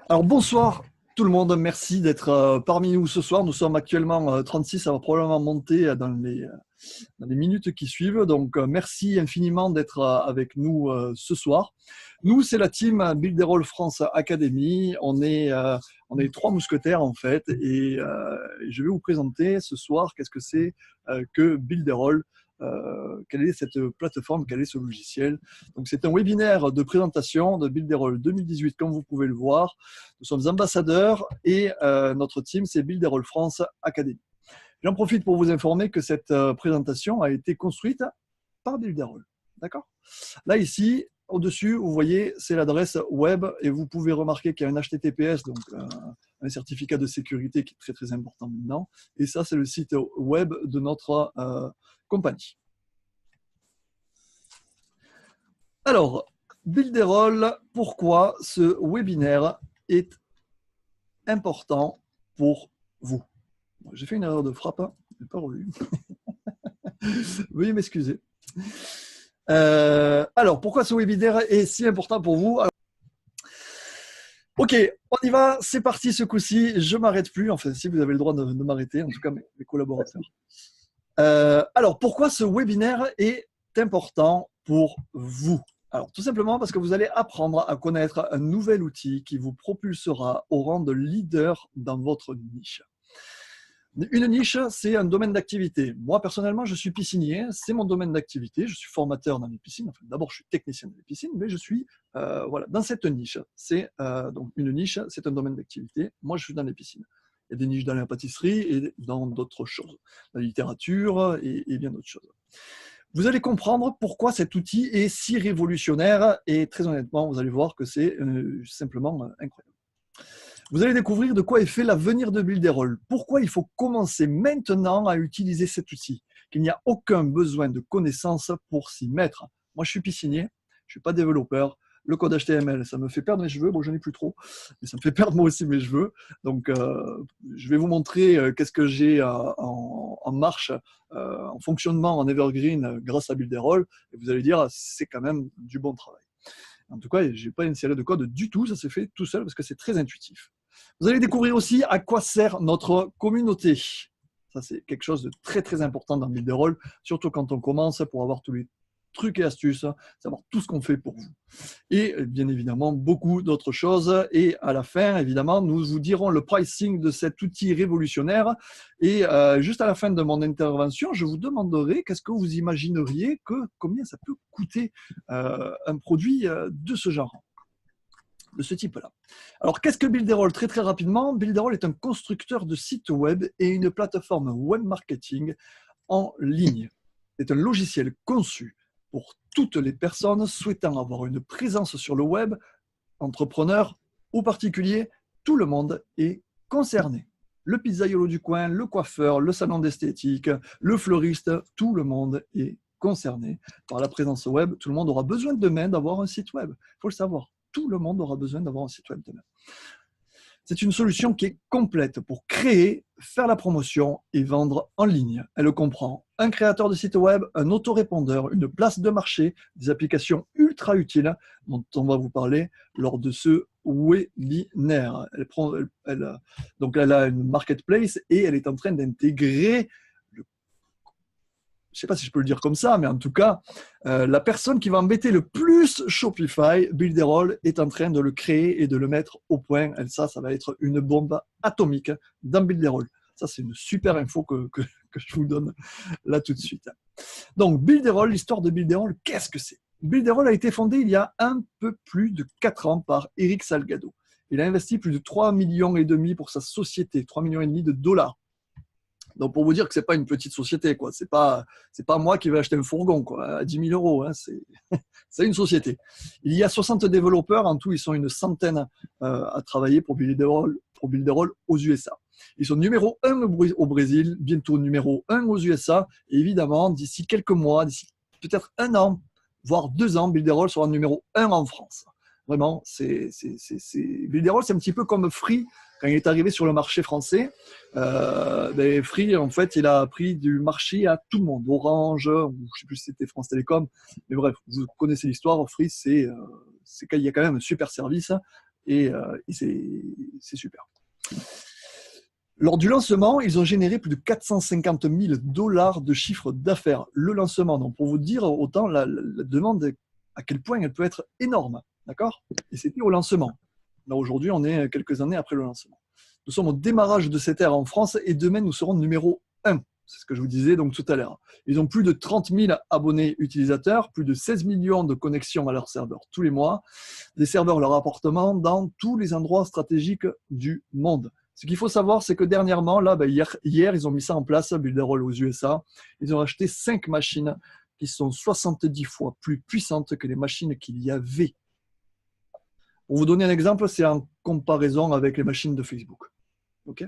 Alors bonsoir tout le monde, merci d'être parmi nous ce soir. Nous sommes actuellement 36, ça va probablement monter dans les minutes qui suivent. Donc merci infiniment d'être avec nous ce soir. Nous, c'est la team Build a Roll France Academy. On est trois mousquetaires en fait et je vais vous présenter ce soir qu'est-ce que c'est que Build a Roll. Quelle est cette plateforme, quel est ce logiciel. Donc c'est un webinaire de présentation de Build a Roll 2018 comme vous pouvez le voir. Nous sommes ambassadeurs et notre team c'est Build a Roll France Academy. J'en profite pour vous informer que cette présentation a été construite par Build a Roll. D'accord ? Là ici, au-dessus, vous voyez, c'est l'adresse web et vous pouvez remarquer qu'il y a un HTTPS, donc un certificat de sécurité qui est très très important maintenant. Et ça, c'est le site web de notre compagnie. Alors, Build a Roll, pourquoi ce webinaire est important pour vous? J'ai fait une erreur de frappe, hein. Je n'ai pas revu. Veuillez m'excuser. Alors, pourquoi ce webinaire est si important pour vous? Alors, ok, on y va, c'est parti ce coup-ci. Je ne m'arrête plus, enfin, si vous avez le droit de m'arrêter, en tout cas mes collaborateurs. Alors, pourquoi ce webinaire est important pour vous? Alors, tout simplement parce que vous allez apprendre à connaître un nouvel outil qui vous propulsera au rang de leader dans votre niche. Une niche, c'est un domaine d'activité. Moi, personnellement, je suis piscinier, c'est mon domaine d'activité. Je suis formateur dans les piscines. Enfin, d'abord, je suis technicien dans les piscines, mais je suis voilà, dans cette niche. C'est donc une niche, c'est un domaine d'activité. Moi, je suis dans les piscines. Il y a des niches dans la pâtisserie et dans d'autres choses, la littérature et bien d'autres choses. Vous allez comprendre pourquoi cet outil est si révolutionnaire et très honnêtement, vous allez voir que c'est simplement incroyable. Vous allez découvrir de quoi est fait l'avenir de Build a Roll. Pourquoi il faut commencer maintenant à utiliser cet outil. Qu'il n'y a aucun besoin de connaissances pour s'y mettre. Moi, je suis piscinier, je ne suis pas développeur. Le code HTML, ça me fait perdre mes cheveux. Bon, je n'en ai plus trop, mais ça me fait perdre moi aussi mes cheveux. Donc, je vais vous montrer qu'est-ce que j'ai en marche, en fonctionnement en Evergreen grâce à Build a Roll. Et vous allez dire, c'est quand même du bon travail. En tout cas, je n'ai pas inséré de code du tout, ça s'est fait tout seul parce que c'est très intuitif. Vous allez découvrir aussi à quoi sert notre communauté. Ça, c'est quelque chose de très très important dans Build a Roll, surtout quand on commence pour avoir tous les trucs et astuces, savoir tout ce qu'on fait pour vous. Et bien évidemment, beaucoup d'autres choses. Et à la fin, évidemment, nous vous dirons le pricing de cet outil révolutionnaire. Et juste à la fin de mon intervention, je vous demanderai qu'est-ce que vous imagineriez combien ça peut coûter un produit de ce genre, de ce type-là. Alors, qu'est-ce que Build a Roll? Très très rapidement, Build a Roll est un constructeur de sites web et une plateforme web marketing en ligne. C'est un logiciel conçu pour toutes les personnes souhaitant avoir une présence sur le web, entrepreneurs ou particuliers, tout le monde est concerné. Le pizzaïolo du coin, le coiffeur, le salon d'esthétique, le fleuriste, tout le monde est concerné par la présence web. Tout le monde aura besoin demain d'avoir un site web. Il faut le savoir. Tout le monde aura besoin d'avoir un site web demain. C'est une solution qui est complète pour créer, faire la promotion et vendre en ligne. Elle comprend un créateur de site web, un autorépondeur, une place de marché, des applications ultra utiles dont on va vous parler lors de ce webinaire. Donc elle a une marketplace et elle est en train d'intégrer je ne sais pas si je peux le dire comme ça, mais en tout cas, la personne qui va embêter le plus Shopify, Build a Roll, est en train de le créer et de le mettre au point. Et ça va être une bombe atomique dans Build a Roll. Ça, c'est une super info que je vous donne là tout de suite. Donc, Build a Roll, l'histoire de Build a Roll, qu'est-ce que c'est? Build a Roll a été fondé il y a un peu plus de 4 ans par Eric Salgado. Il a investi plus de 3,5 millions pour sa société, 3,5 millions de dollars. Donc, pour vous dire que ce n'est pas une petite société, quoi. C'est pas moi qui vais acheter un fourgon, quoi, à 10 000 euros. Hein. C'est une société. Il y a 60 développeurs. En tout, ils sont une centaine à travailler pour Build a Roll aux USA. Ils sont numéro 1 au Brésil, bientôt numéro 1 aux USA. Et évidemment, d'ici quelques mois, d'ici peut-être 1 an, voire 2 ans, Build a Roll sera numéro 1 en France. Vraiment, Build a Roll, c'est un petit peu comme Free quand il est arrivé sur le marché français. Free, en fait, il a pris du marché à tout le monde. Orange, ou je ne sais plus si c'était France Télécom, mais bref, vous connaissez l'histoire. Free, c'est qu'il y a quand même un super service et c'est super. Lors du lancement, ils ont généré plus de 450 000 $ de chiffre d'affaires. Le lancement, donc pour vous dire autant la demande, à quel point elle peut être énorme. D'accord? Et c'était au lancement. Là, aujourd'hui, on est quelques années après le lancement. Nous sommes au démarrage de cette ère en France et demain, nous serons numéro 1. C'est ce que je vous disais donc tout à l'heure. Ils ont plus de 30 000 abonnés utilisateurs, plus de 16 millions de connexions à leur serveur tous les mois, des serveurs leur appartement dans tous les endroits stratégiques du monde. Ce qu'il faut savoir, c'est que dernièrement, là, hier, ils ont mis ça en place, Builderall aux USA. Ils ont acheté 5 machines qui sont 70 fois plus puissantes que les machines qu'il y avait. Pour vous donner un exemple, c'est en comparaison avec les machines de Facebook. Okay,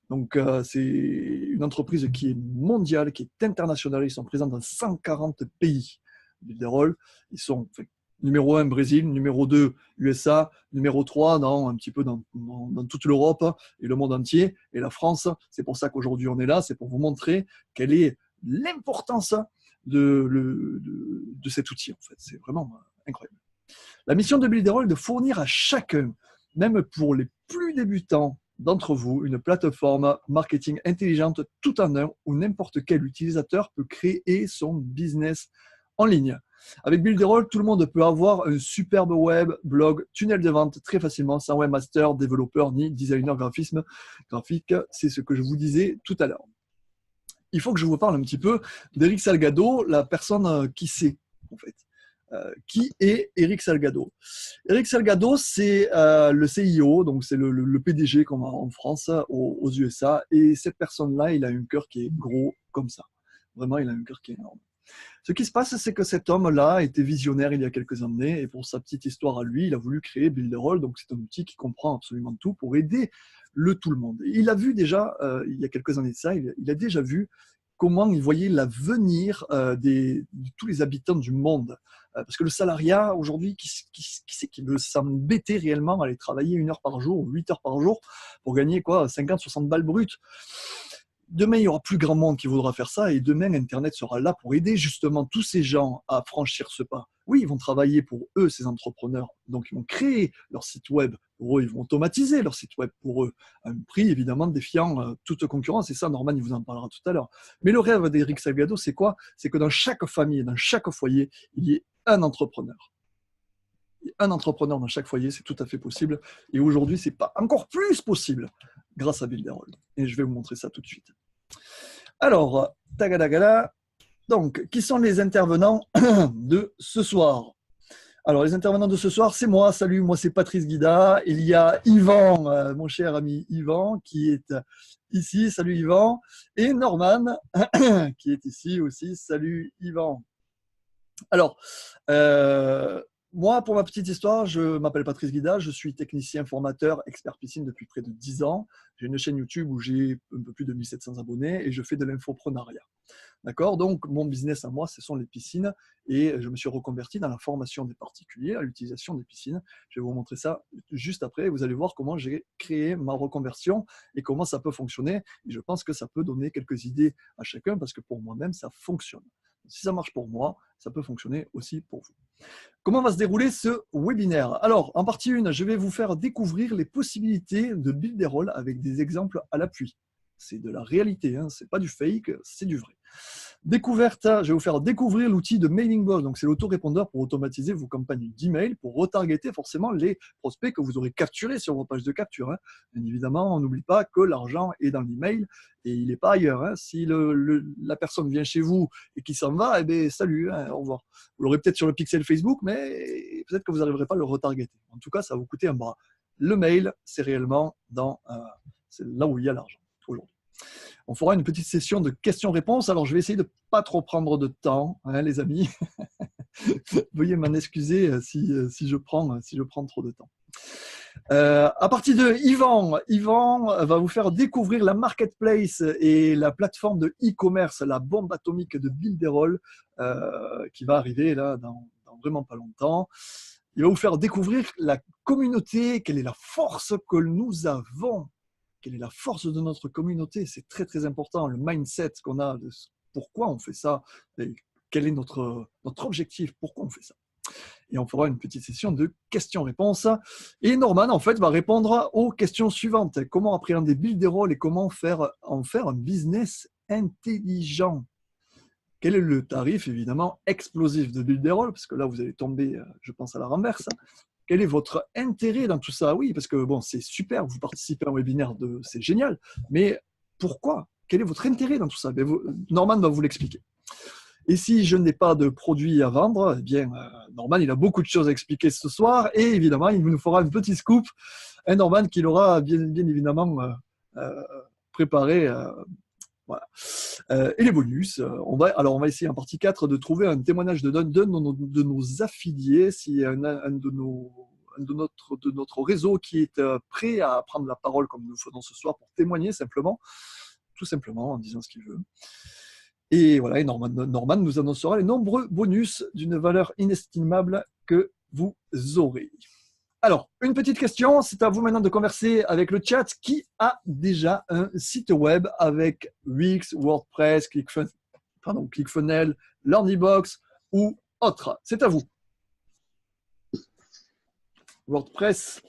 donc, c'est une entreprise qui est mondiale, qui est internationale. Ils sont présents dans 140 pays. Builderall, ils sont numéro 1 Brésil, numéro 2 USA, numéro 3 un petit peu dans toute l'Europe et le monde entier. Et la France, c'est pour ça qu'aujourd'hui on est là, c'est pour vous montrer quelle est l'importance de cet outil. En fait, c'est vraiment incroyable. La mission de Builderall est de fournir à chacun, même pour les plus débutants d'entre vous, une plateforme marketing intelligente tout en un où n'importe quel utilisateur peut créer son business en ligne. Avec Builderall, tout le monde peut avoir un superbe web, blog, tunnel de vente très facilement sans webmaster, développeur ni designer graphique. C'est ce que je vous disais tout à l'heure. Il faut que je vous parle un petit peu d'Eric Salgado, la personne qui sait en fait. Qui est Eric Salgado? Eric Salgado, c'est le CIO, donc c'est le PDG qu'on a en France, aux USA. Et cette personne-là, il a un cœur qui est gros comme ça. Vraiment, il a un cœur qui est énorme. Ce qui se passe, c'est que cet homme-là était visionnaire il y a quelques années. Et pour sa petite histoire à lui, il a voulu créer Builderall. Donc, c'est un outil qui comprend absolument tout pour aider tout le monde. Et il a vu déjà, il y a quelques années de ça, il a déjà vu comment il voyait l'avenir de tous les habitants du monde. Parce que le salariat, aujourd'hui, qui c'est qui veut s'embêter réellement à aller travailler 1 heure par jour ou 8 heures par jour pour gagner 50, 60 balles brutes? Demain, il y aura plus grand monde qui voudra faire ça et demain, Internet sera là pour aider justement tous ces gens à franchir ce pas. Oui, ils vont travailler pour eux, ces entrepreneurs. Donc, ils vont créer leur site web pour eux, ils vont automatiser leur site web pour eux, à un prix évidemment défiant toute concurrence. Et ça, Norman, il vous en parlera tout à l'heure. Mais le rêve d'Eric Salgado, c'est quoi? C'est que dans chaque famille, dans chaque foyer, il y ait un entrepreneur. Un entrepreneur dans chaque foyer, c'est tout à fait possible. Et aujourd'hui, c'est pas encore plus possible grâce à Builderall. Et je vais vous montrer ça tout de suite. Alors, tagadagada. Donc, qui sont les intervenants de ce soir? Alors, les intervenants de ce soir, c'est moi. Salut, moi c'est Patrice Guida. Il y a Yvan, mon cher ami Yvan, qui est ici. Salut Yvan. Et Norman, qui est ici aussi. Salut Yvan. Alors, moi, pour ma petite histoire, je m'appelle Patrice Guida, je suis technicien formateur, expert piscine depuis près de 10 ans. J'ai une chaîne YouTube où j'ai un peu plus de 1700 abonnés et je fais de l'infoprenariat. D'accord? Donc, mon business à moi, ce sont les piscines et je me suis reconverti dans la formation des particuliers à l'utilisation des piscines. Je vais vous montrer ça juste après. Vous allez voir comment j'ai créé ma reconversion et comment ça peut fonctionner. Et je pense que ça peut donner quelques idées à chacun parce que pour moi-même, ça fonctionne. Si ça marche pour moi, ça peut fonctionner aussi pour vous. Comment va se dérouler ce webinaire? Alors, en partie 1, je vais vous faire découvrir les possibilités de Builderall avec des exemples à l'appui. C'est de la réalité, hein, ce n'est pas du fake, c'est du vrai. Découverte, je vais vous faire découvrir l'outil de MailingBoss. Donc, c'est l'autorépondeur pour automatiser vos campagnes d'email, pour retargeter forcément les prospects que vous aurez capturés sur vos pages de capture. Hein. Bien évidemment, on n'oublie pas que l'argent est dans l'email et il n'est pas ailleurs. Hein. Si la personne vient chez vous et qu'il s'en va, eh bien, salut, hein, au revoir. Vous l'aurez peut-être sur le pixel Facebook, mais peut-être que vous n'arriverez pas à le retargeter. En tout cas, ça va vous coûter un bras. Le mail, c'est réellement c'est là où il y a l'argent aujourd'hui. On fera une petite session de questions-réponses. Alors, je vais essayer de ne pas trop prendre de temps, hein, les amis. Veuillez m'en excuser si je prends trop de temps. À partir de Yvan va vous faire découvrir la marketplace et la plateforme de e-commerce, la bombe atomique de Builderall, qui va arriver là dans vraiment pas longtemps. Il va vous faire découvrir la communauté, quelle est la force que nous avons. Quelle est la force de notre communauté? C'est très très important, le mindset qu'on a, pourquoi on fait ça, et quel est notre objectif, pourquoi on fait ça. Et on fera une petite session de questions-réponses. Et Norman, en fait, va répondre aux questions suivantes. Comment appréhender Builderall et comment en faire un business intelligent? Quel est le tarif, évidemment, explosif de Builderall? Parce que là, vous allez tomber, je pense, à la renverse. Quel est votre intérêt dans tout ça? Oui, parce que bon, c'est super, vous participez à un webinaire, c'est génial. Mais pourquoi? Quel est votre intérêt dans tout ça? Norman va vous l'expliquer. Et si je n'ai pas de produit à vendre, eh bien, Norman, il a beaucoup de choses à expliquer ce soir. Et évidemment, il nous fera un petit scoop. Un Norman qui l'aura bien évidemment préparé. Voilà. Et les bonus, on va essayer en partie 4 de trouver un témoignage de nos affiliés, si un de notre réseau qui est prêt à prendre la parole comme nous le faisons ce soir pour témoigner simplement, tout simplement en disant ce qu'il veut. Et voilà, et Norman nous annoncera les nombreux bonus d'une valeur inestimable que vous aurez. Alors, une petite question, c'est à vous maintenant de converser avec le chat. Qui a déjà un site web avec Wix, WordPress, ClickFunnels, Learnybox ou autre? C'est à vous. WordPress.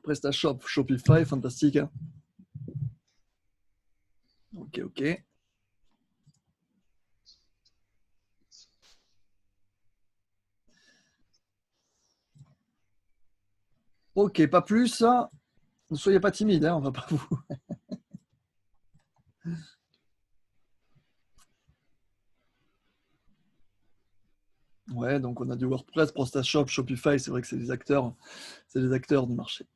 PrestaShop, Shopify, fantastique. Hein. Ok. Ok, pas plus. Ne soyez pas timide, hein, on va pas vous. Ouais, donc on a du WordPress, PrestaShop, Shopify, c'est vrai que c'est des acteurs du marché.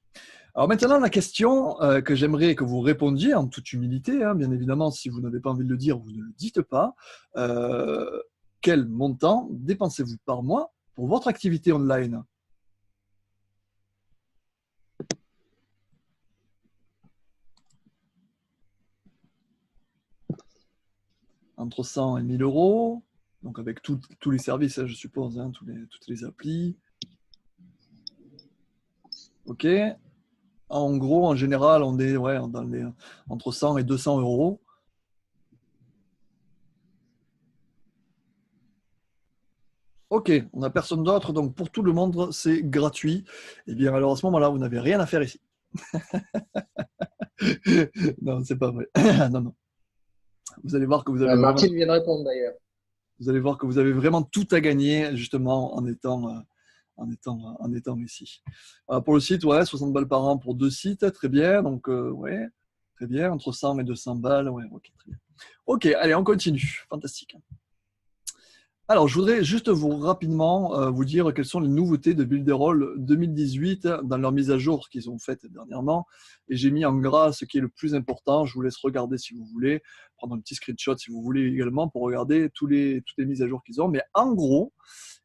Alors maintenant, la question que j'aimerais que vous répondiez en toute humilité, hein, bien évidemment, si vous n'avez pas envie de le dire, vous ne le dites pas. Quel montant dépensez-vous par mois pour votre activité online? Entre 100 et 1000 euros, donc avec tous les services, hein, je suppose, hein, toutes les applis. Ok. En gros, en général, on est entre 100 et 200 euros. Ok, on n'a personne d'autre, donc pour tout le monde, c'est gratuit. Eh bien, alors à ce moment-là, vous n'avez rien à faire ici. Non, c'est pas vrai. Non. Vous allez voir que vous avez Martine vient de répondre d'ailleurs. Vous allez voir que vous avez vraiment tout à gagner justement en étant ici. Pour le site, 60 balles par an pour 2 sites, très bien. Donc, très bien, entre 100 et 200 balles. Ouais, ok, très bien. Ok, allez, on continue. Fantastique. Alors, je voudrais juste rapidement vous dire quelles sont les nouveautés de Builderall 2018 dans leur mise à jour qu'ils ont faites dernièrement. Et j'ai mis en gras ce qui est le plus important. Je vous laisse regarder si vous voulez, prendre un petit screenshot si vous voulez également pour regarder toutes les mises à jour qu'ils ont. Mais en gros,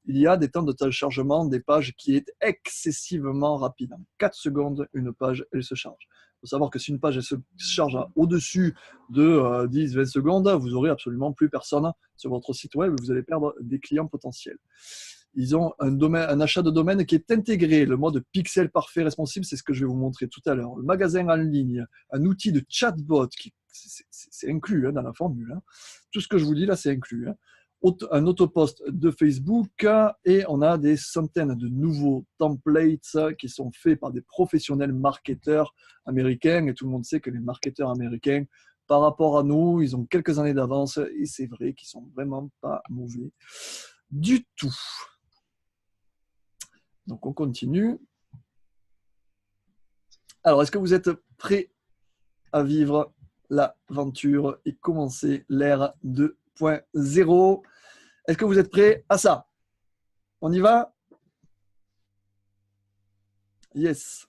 il y a des temps de téléchargement des pages qui est excessivement rapide. En 4 secondes, une page, elle se charge. Il faut savoir que si une page elle se charge au-dessus de 10-20 secondes, vous n'aurez absolument plus personne sur votre site web et vous allez perdre des clients potentiels. Ils ont un achat de domaine qui est intégré, le mode pixel parfait responsive, c'est ce que je vais vous montrer tout à l'heure. Le magasin en ligne, un outil de chatbot, c'est inclus dans la formule. Hein. Tout ce que je vous dis là, c'est inclus. Hein. Un autopost de Facebook et on a des centaines de nouveaux templates qui sont faits par des professionnels marketeurs américains et tout le monde sait que les marketeurs américains par rapport à nous, ils ont quelques années d'avance et c'est vrai qu'ils sont vraiment pas mauvais du tout. Donc on continue. Alors, est-ce que vous êtes prêts à vivre l'aventure et commencer l'ère 2.0? Est-ce que vous êtes prêts à ça? On y va? Yes.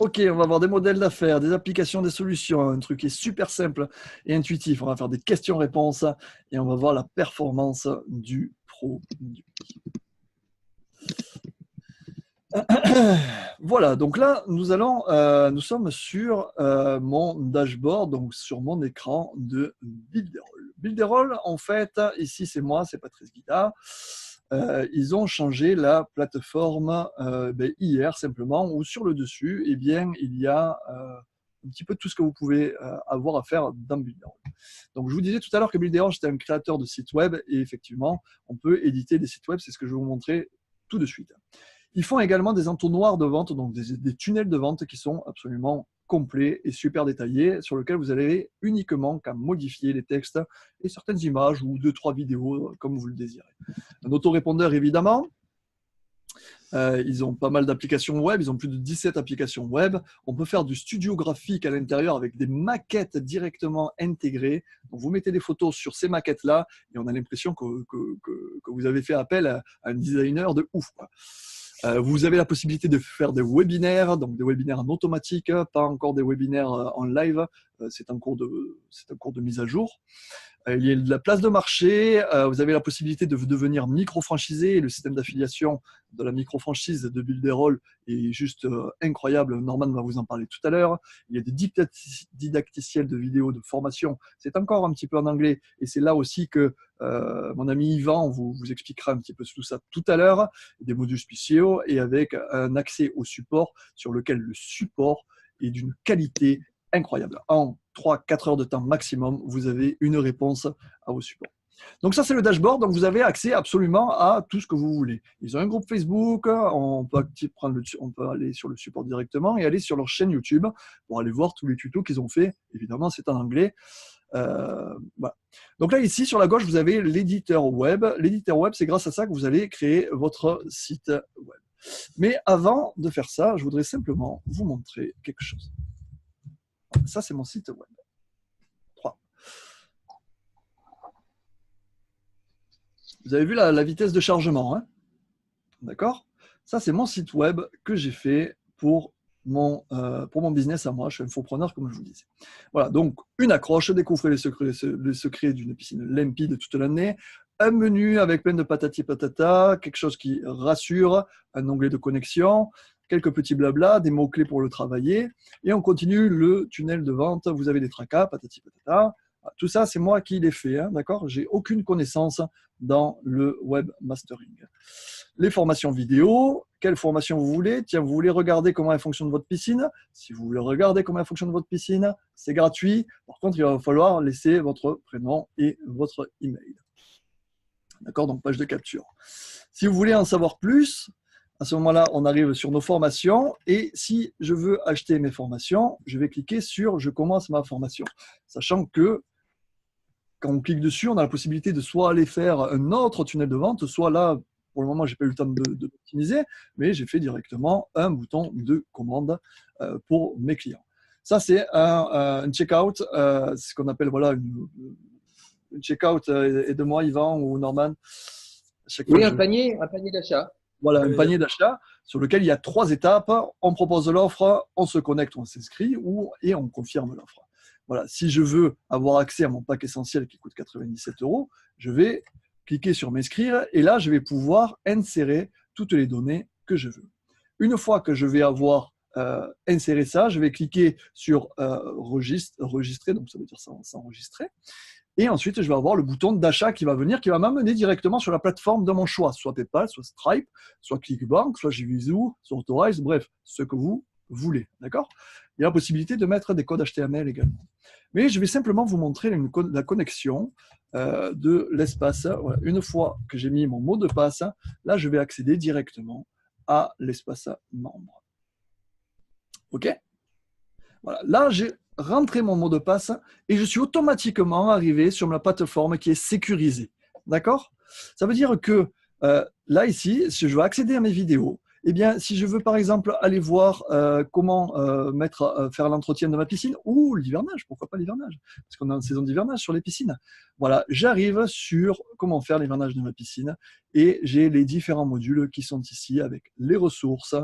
Ok, on va avoir des modèles d'affaires, des applications, des solutions, un truc qui est super simple et intuitif. On va faire des questions-réponses et on va voir la performance du produit. Voilà, donc là, nous sommes sur mon dashboard, donc sur mon écran de Builderall. Builderall, en fait, ici c'est moi, c'est Patrice Guida. Ils ont changé la plateforme hier simplement, où sur le dessus, eh bien, il y a un petit peu tout ce que vous pouvez avoir à faire dans Builderall. Donc, je vous disais tout à l'heure que Builderall, c'était un créateur de sites web et effectivement, on peut éditer des sites web. C'est ce que je vais vous montrer tout de suite. Ils font également des entonnoirs de vente, donc des tunnels de vente qui sont absolument complets et super détaillés, sur lesquels vous allez uniquement qu'à modifier les textes et certaines images ou 2-3 vidéos comme vous le désirez. Un autorépondeur, évidemment. Ils ont pas mal d'applications web, ils ont plus de 17 applications web. On peut faire du studio graphique à l'intérieur avec des maquettes directement intégrées. Donc vous mettez des photos sur ces maquettes-là et on a l'impression que vous avez fait appel à un designer de ouf, quoi. Vous avez la possibilité de faire des webinaires, donc des webinaires en automatique, pas encore des webinaires en live. C'est un cours de mise à jour. Il y a de la place de marché, vous avez la possibilité de devenir micro-franchisé. Le système d'affiliation de la micro-franchise de Builderall est juste incroyable. Norman va vous en parler tout à l'heure. Il y a des didacticiels de vidéos de formation. C'est encore un petit peu en anglais et c'est là aussi que mon ami Yvan vous expliquera un petit peu tout ça tout à l'heure. Des modules spéciaux et avec un accès au support sur lequel le support est d'une qualité incroyable. En 3-4 heures de temps maximum, vous avez une réponse à vos supports. Donc ça, c'est le dashboard. Donc vous avez accès absolument à tout ce que vous voulez. Ils ont un groupe Facebook. On peut aller sur le support directement et aller sur leur chaîne YouTube pour aller voir tous les tutos qu'ils ont fait. Évidemment, c'est en anglais. Voilà. Donc là, ici, sur la gauche, vous avez l'éditeur web. L'éditeur web, c'est grâce à ça que vous allez créer votre site web. Mais avant de faire ça, je voudrais simplement vous montrer quelque chose. Ça, c'est mon site web. 3. Vous avez vu la vitesse de chargement, hein? D'accord? Ça, c'est mon site web que j'ai fait pour mon business à moi. Je suis infopreneur, comme je vous disais. Voilà, donc une accroche, découvrez les secrets d'une piscine limpide toute l'année. Un menu avec plein de patati patata, quelque chose qui rassure, un onglet de connexion, quelques petits blabla, des mots-clés pour le travailler, et on continue le tunnel de vente. Vous avez des tracas, patati patata. Tout ça, c'est moi qui l'ai fait, hein, d'accord? J'ai aucune connaissance dans le webmastering. Les formations vidéo, quelle formation vous voulez? Tiens, vous voulez regarder comment elle fonctionne votre piscine? Si vous voulez regarder comment elle fonctionne votre piscine, c'est gratuit. Par contre, il va falloir laisser votre prénom et votre email. D'accord? Donc, page de capture. Si vous voulez en savoir plus, à ce moment-là, on arrive sur nos formations et si je veux acheter mes formations, je vais cliquer sur « Je commence ma formation ». Sachant que quand on clique dessus, on a la possibilité de soit aller faire un autre tunnel de vente, soit là, pour le moment, je n'ai pas eu le temps de l'optimiser, mais j'ai fait directement un bouton de commande pour mes clients. Ça, c'est un checkout, ce qu'on appelle voilà, une checkout, aide-moi Yvan ou Norman. Oui, un panier d'achat. Voilà, un panier d'achat sur lequel il y a 3 étapes. On propose l'offre, on se connecte, on s'inscrit et on confirme l'offre. Voilà, si je veux avoir accès à mon pack essentiel qui coûte 97 €, je vais cliquer sur m'inscrire et là, je vais pouvoir insérer toutes les données que je veux. Une fois que je vais avoir inséré ça, je vais cliquer sur enregistrer, donc ça veut dire s'enregistrer. Et ensuite, je vais avoir le bouton d'achat qui va venir, qui va m'amener directement sur la plateforme de mon choix, soit PayPal, soit Stripe, soit ClickBank, soit JVZoo, soit Authorize, bref, ce que vous voulez. D'accord? Il y a la possibilité de mettre des codes HTML également. Mais je vais simplement vous montrer la connexion de l'espace. Voilà. Une fois que j'ai mis mon mot de passe, là, je vais accéder directement à l'espace membre. OK? Voilà. Là, j'ai rentré mon mot de passe et je suis automatiquement arrivé sur ma plateforme qui est sécurisée. D'accord? Ça veut dire que là, ici, si je veux accéder à mes vidéos, eh bien, si je veux par exemple aller voir comment faire l'entretien de ma piscine ou l'hivernage, pourquoi pas l'hivernage? Parce qu'on est en saison d'hivernage sur les piscines. Voilà, j'arrive sur comment faire l'hivernage de ma piscine et j'ai les différents modules qui sont ici avec les ressources,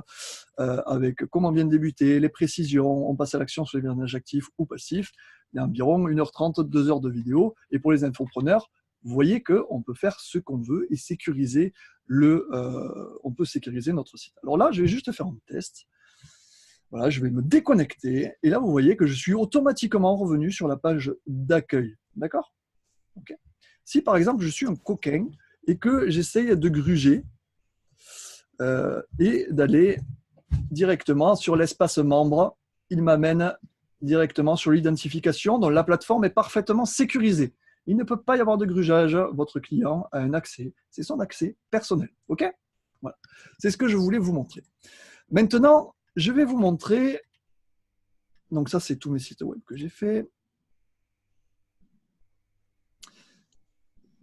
avec comment bien débuter, les précisions, on passe à l'action sur l'hivernage actif ou passif. Il y a environ 1h30, 2 heures de vidéo. Et pour les infopreneurs, vous voyez qu'on peut faire ce qu'on veut et sécuriser on peut sécuriser notre site. Alors là, je vais juste faire un test. Voilà, je vais me déconnecter. Et là, vous voyez que je suis automatiquement revenu sur la page d'accueil. D'accord? Okay. Si par exemple, je suis un coquin et que j'essaye de gruger et d'aller directement sur l'espace membre, il m'amène directement sur l'identification, dont la plateforme est parfaitement sécurisée. Il ne peut pas y avoir de grugeage. Votre client a un accès. C'est son accès personnel. OK? Voilà. C'est ce que je voulais vous montrer. Maintenant, je vais vous montrer. Donc ça, c'est tous mes sites web que j'ai fait.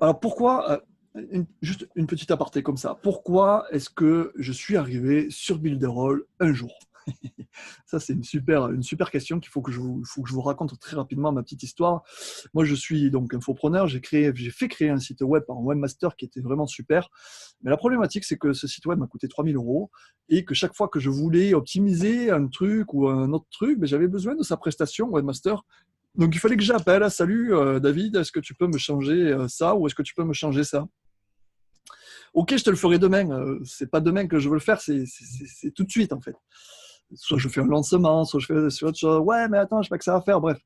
Alors pourquoi, juste une petite aparté comme ça, pourquoi est-ce que je suis arrivé sur Builderall un jour? Ça, c'est une super question qu'il faut que je vous raconte très rapidement ma petite histoire. Moi, je suis donc infopreneur. J'ai fait créer un site web par un webmaster qui était vraiment super. Mais la problématique, c'est que ce site web m'a coûté 3 000 € et que chaque fois que je voulais optimiser un truc ou un autre truc, j'avais besoin de sa prestation webmaster. Donc, il fallait que j'appelle. Salut David, est-ce que tu peux me changer ça ou est-ce que tu peux me changer ça? Ok, je te le ferai demain. C'est pas demain que je veux le faire, c'est tout de suite en fait. Soit je fais un lancement, soit je fais autre chose. Ouais, mais attends, je sais pas que ça va faire. Bref,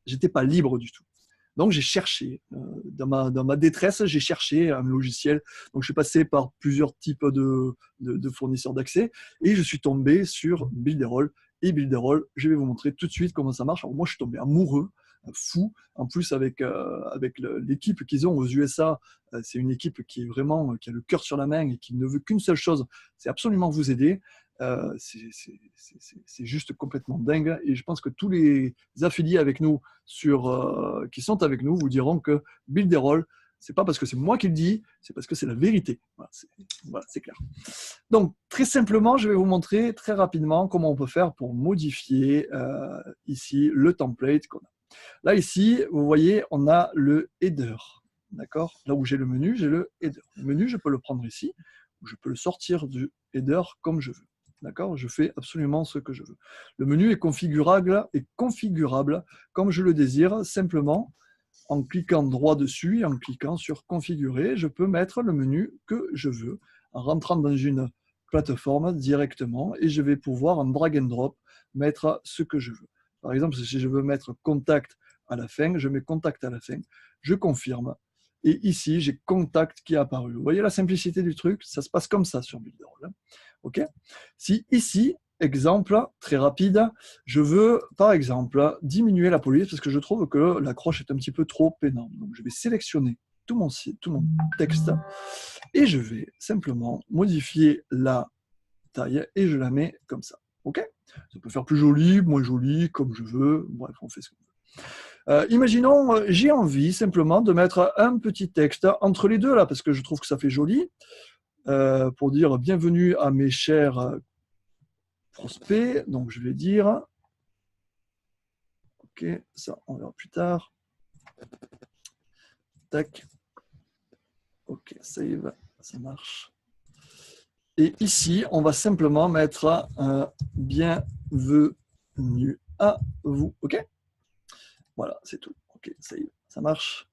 j'étais pas libre du tout. Donc j'ai cherché, dans ma détresse, j'ai cherché un logiciel. Donc je suis passé par plusieurs types de fournisseurs d'accès et je suis tombé sur Builderall. Et Builderall, je vais vous montrer tout de suite comment ça marche. Alors moi, je suis tombé amoureux, fou. En plus, avec l'équipe qu'ils ont aux USA, c'est une équipe qui est vraiment, qui a le cœur sur la main et qui ne veut qu'une seule chose, c'est absolument vous aider. C'est juste complètement dingue et je pense que tous les affiliés avec nous qui sont avec nous vous diront que Builderall, c'est pas parce que c'est moi qui le dis, c'est parce que c'est la vérité. Voilà, c'est clair. Donc très simplement, je vais vous montrer très rapidement comment on peut faire pour modifier ici le template qu'on a. Là ici, vous voyez, on a le header. D'accord? Là où j'ai le menu, j'ai le header. Le menu, je peux le prendre ici, ou je peux le sortir du header comme je veux. D'accord? Je fais absolument ce que je veux. Le menu est configurable comme je le désire, simplement en cliquant droit dessus et en cliquant sur configurer, je peux mettre le menu que je veux en rentrant dans une plateforme directement et je vais pouvoir en drag and drop mettre ce que je veux. Par exemple, si je veux mettre contact à la fin, je mets contact à la fin, je confirme et ici j'ai contact qui est apparu. Vous voyez la simplicité du truc? Ça se passe comme ça sur Builderall. Ok? Si ici, exemple très rapide, je veux par exemple diminuer la police parce que je trouve que l'accroche est un petit peu trop énorme. Donc je vais sélectionner tout mon texte et je vais simplement modifier la taille et je la mets comme ça. Ok? Ça peut faire plus joli, moins joli, comme je veux. Bref, on fait ce qu'on veut. Imaginons, j'ai envie simplement de mettre un petit texte entre les deux là parce que je trouve que ça fait joli. Pour dire bienvenue à mes chers prospects. Donc je vais dire, ok, ça on verra plus tard. Tac. Ok, save, ça marche. Et ici, on va simplement mettre bienvenue à vous. Ok? Voilà, c'est tout. Ok, save, ça marche.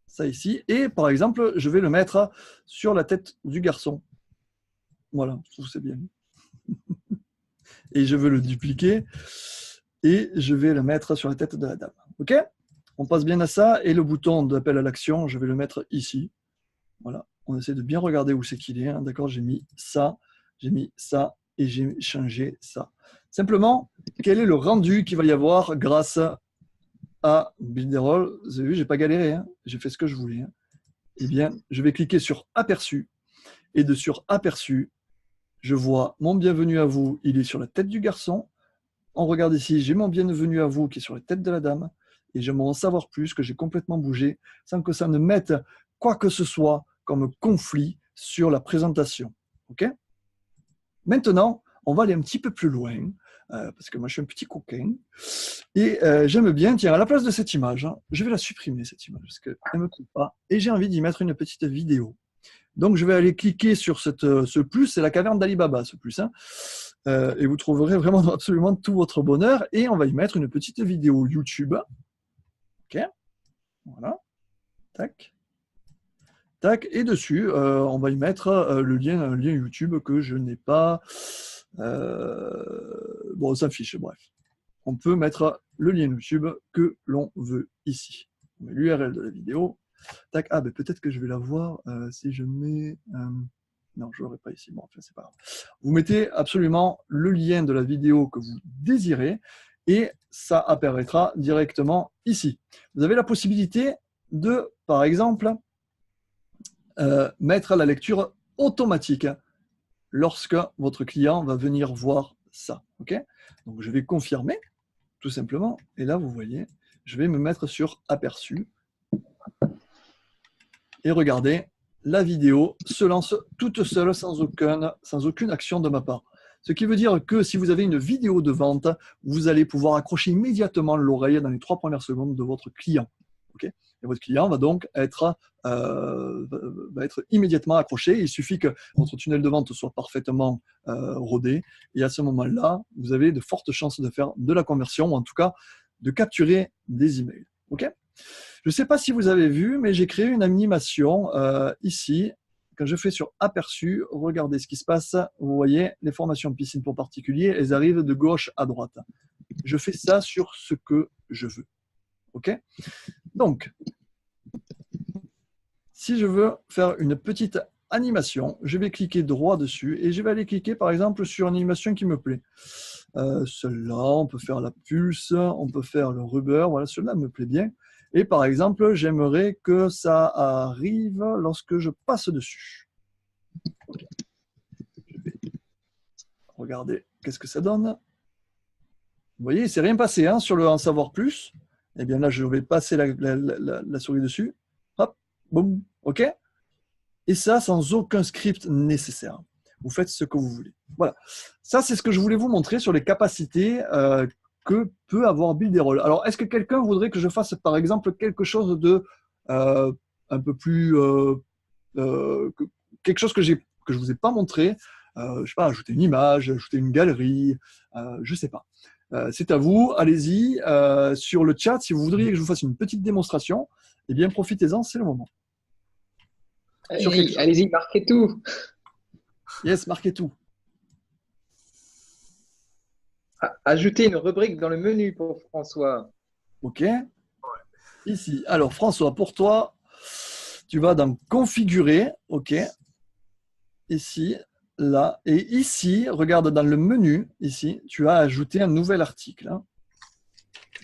Ça ici. Et par exemple, je vais le mettre sur la tête du garçon. Voilà, je trouve que c'est bien. Et je veux le dupliquer et je vais le mettre sur la tête de la dame. Ok? On passe bien à ça et le bouton d'appel à l'action, je vais le mettre ici. Voilà, on essaie de bien regarder où c'est qu'il est. Hein. D'accord, j'ai mis ça et j'ai changé ça. Simplement, quel est le rendu qu'il va y avoir grâce à Builderall? Vous avez vu, j'ai pas galéré, hein. J'ai fait ce que je voulais. Hein. Eh bien, je vais cliquer sur aperçu et de sur aperçu, je vois mon bienvenue à vous, il est sur la tête du garçon. On regarde ici, j'ai mon bienvenue à vous qui est sur la tête de la dame et j'aimerais en savoir plus, que j'ai complètement bougé sans que ça ne mette quoi que ce soit comme conflit sur la présentation. Ok? Maintenant, on va aller un petit peu plus loin parce que moi je suis un petit coquin et j'aime bien, tiens, à la place de cette image, hein, je vais la supprimer cette image parce qu'elle ne me plaît pas et j'ai envie d'y mettre une petite vidéo. Donc, je vais aller cliquer sur ce plus, c'est la caverne d'Alibaba, ce plus. Hein. Et vous trouverez vraiment absolument tout votre bonheur. Et on va y mettre une petite vidéo YouTube. OK. Voilà. Tac. Tac. Et dessus, on va y mettre un lien YouTube que je n'ai pas. Bon, ça fiche, bref. On peut mettre le lien YouTube que l'on veut ici. On met l'URL de la vidéo. Tac. Ah, ben peut-être que je vais la voir si je mets... non, je ne l'aurai pas ici. Bon, enfin, c'est pas grave. Vous mettez absolument le lien de la vidéo que vous désirez et ça apparaîtra directement ici. Vous avez la possibilité de, par exemple, mettre la lecture automatique lorsque votre client va venir voir ça. Okay, donc, je vais confirmer, tout simplement. Et là, vous voyez, je vais me mettre sur aperçu. Et regardez, la vidéo se lance toute seule sans aucune action de ma part. Ce qui veut dire que si vous avez une vidéo de vente, vous allez pouvoir accrocher immédiatement l'oreille dans les 3 premières secondes de votre client. Okay, et votre client va donc être immédiatement accroché. Il suffit que votre tunnel de vente soit parfaitement rodé. Et à ce moment-là, vous avez de fortes chances de faire de la conversion, ou en tout cas de capturer des emails. Okay, je ne sais pas si vous avez vu, mais j'ai créé une animation ici. Quand je fais sur aperçu, regardez ce qui se passe. Vous voyez, les formations piscine pour particuliers, elles arrivent de gauche à droite. Je fais ça sur ce que je veux. OK ? Donc, si je veux faire une petite animation, je vais cliquer droit dessus et je vais aller cliquer par exemple sur une animation qui me plaît. Celle-là, on peut faire la pulse, on peut faire le rubber. Voilà, celle-là me plaît bien. Et par exemple, j'aimerais que ça arrive lorsque je passe dessus. Okay. Je vais regarder qu'est-ce que ça donne. Vous voyez, il ne s'est rien passé hein, sur le en savoir plus. Eh bien là, je vais passer la souris dessus. Hop, boum, OK. Et ça, sans aucun script nécessaire. Vous faites ce que vous voulez. Voilà. Ça, c'est ce que je voulais vous montrer sur les capacités que peut avoir Builderall. Alors, est-ce que quelqu'un voudrait que je fasse, par exemple, quelque chose de un peu plus... quelque chose que je ne vous ai pas montré, je ne sais pas, ajouter une image, ajouter une galerie, je ne sais pas. C'est à vous, allez-y. Sur le chat, si vous voudriez que je vous fasse une petite démonstration, eh bien, profitez-en, c'est le moment. Allez-y, marquez tout. Yes, marquez tout. Ajoutez une rubrique dans le menu pour François. OK. Ici. Alors, François, pour toi, tu vas dans Configurer. OK. Ici, là. Et ici, regarde dans le menu, ici, tu as ajouté un nouvel article. Hein.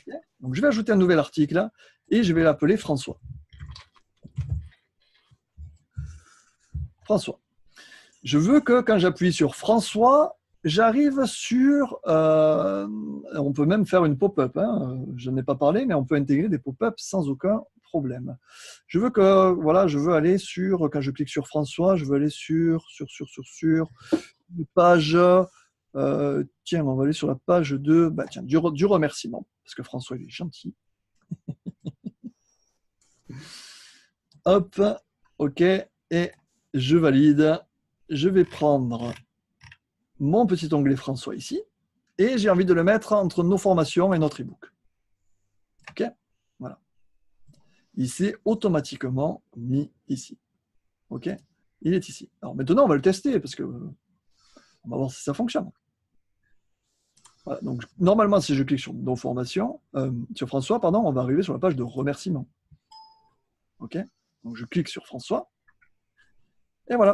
Okay. Donc, je vais ajouter un nouvel article là, et je vais l'appeler François. François. Je veux que quand j'appuie sur François, j'arrive sur... on peut même faire une pop-up. Hein, je n'en ai pas parlé, mais on peut intégrer des pop-up sans aucun problème. Je veux que, voilà, je veux aller sur, quand je clique sur François, je veux aller sur une page... tiens, on va aller sur la page de, du remerciement, parce que François, il est gentil. Hop, OK, et je valide. Je vais prendre mon petit onglet François ici, et j'ai envie de le mettre entre nos formations et notre e-book. OK ? Voilà. Il s'est automatiquement mis ici. OK ? Il est ici. Alors maintenant, on va le tester, parce que on va voir si ça fonctionne. Voilà. Donc, normalement, si je clique sur nos formations, sur François, pardon, on va arriver sur la page de remerciement. OK ? Donc, je clique sur François, et voilà.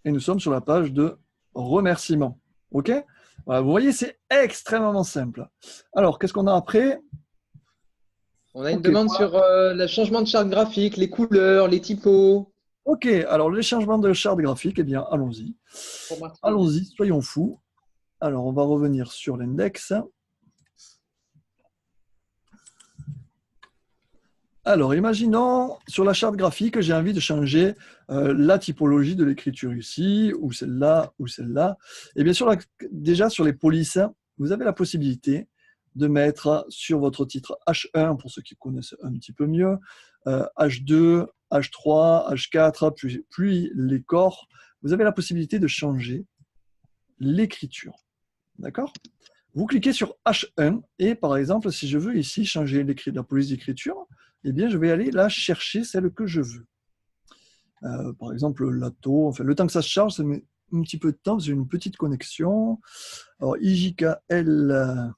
Et nous sommes sur la page de remerciement. OK ? Voilà, vous voyez, c'est extrêmement simple. Alors, qu'est-ce qu'on a après ? On a une demande sur le changement de charte graphique, les couleurs, les typos. OK, alors les changements de charte graphique, eh bien, allons-y. Allons-y, soyons fous. Alors, on va revenir sur l'index. Alors, imaginons, sur la charte graphique, j'ai envie de changer la typologie de l'écriture ici, ou celle-là, ou celle-là. Et bien sûr, déjà sur les polices, vous avez la possibilité de mettre sur votre titre H1, pour ceux qui connaissent un petit peu mieux, H2, H3, H4, puis les corps. Vous avez la possibilité de changer l'écriture. D'accord ? Vous cliquez sur H1 et par exemple, si je veux ici changer la police d'écriture, eh bien, je vais aller là chercher celle que je veux. Par exemple, l'ATO, enfin, le temps que ça se charge, ça met un petit peu de temps, j'ai une petite connexion. Alors, IJKL,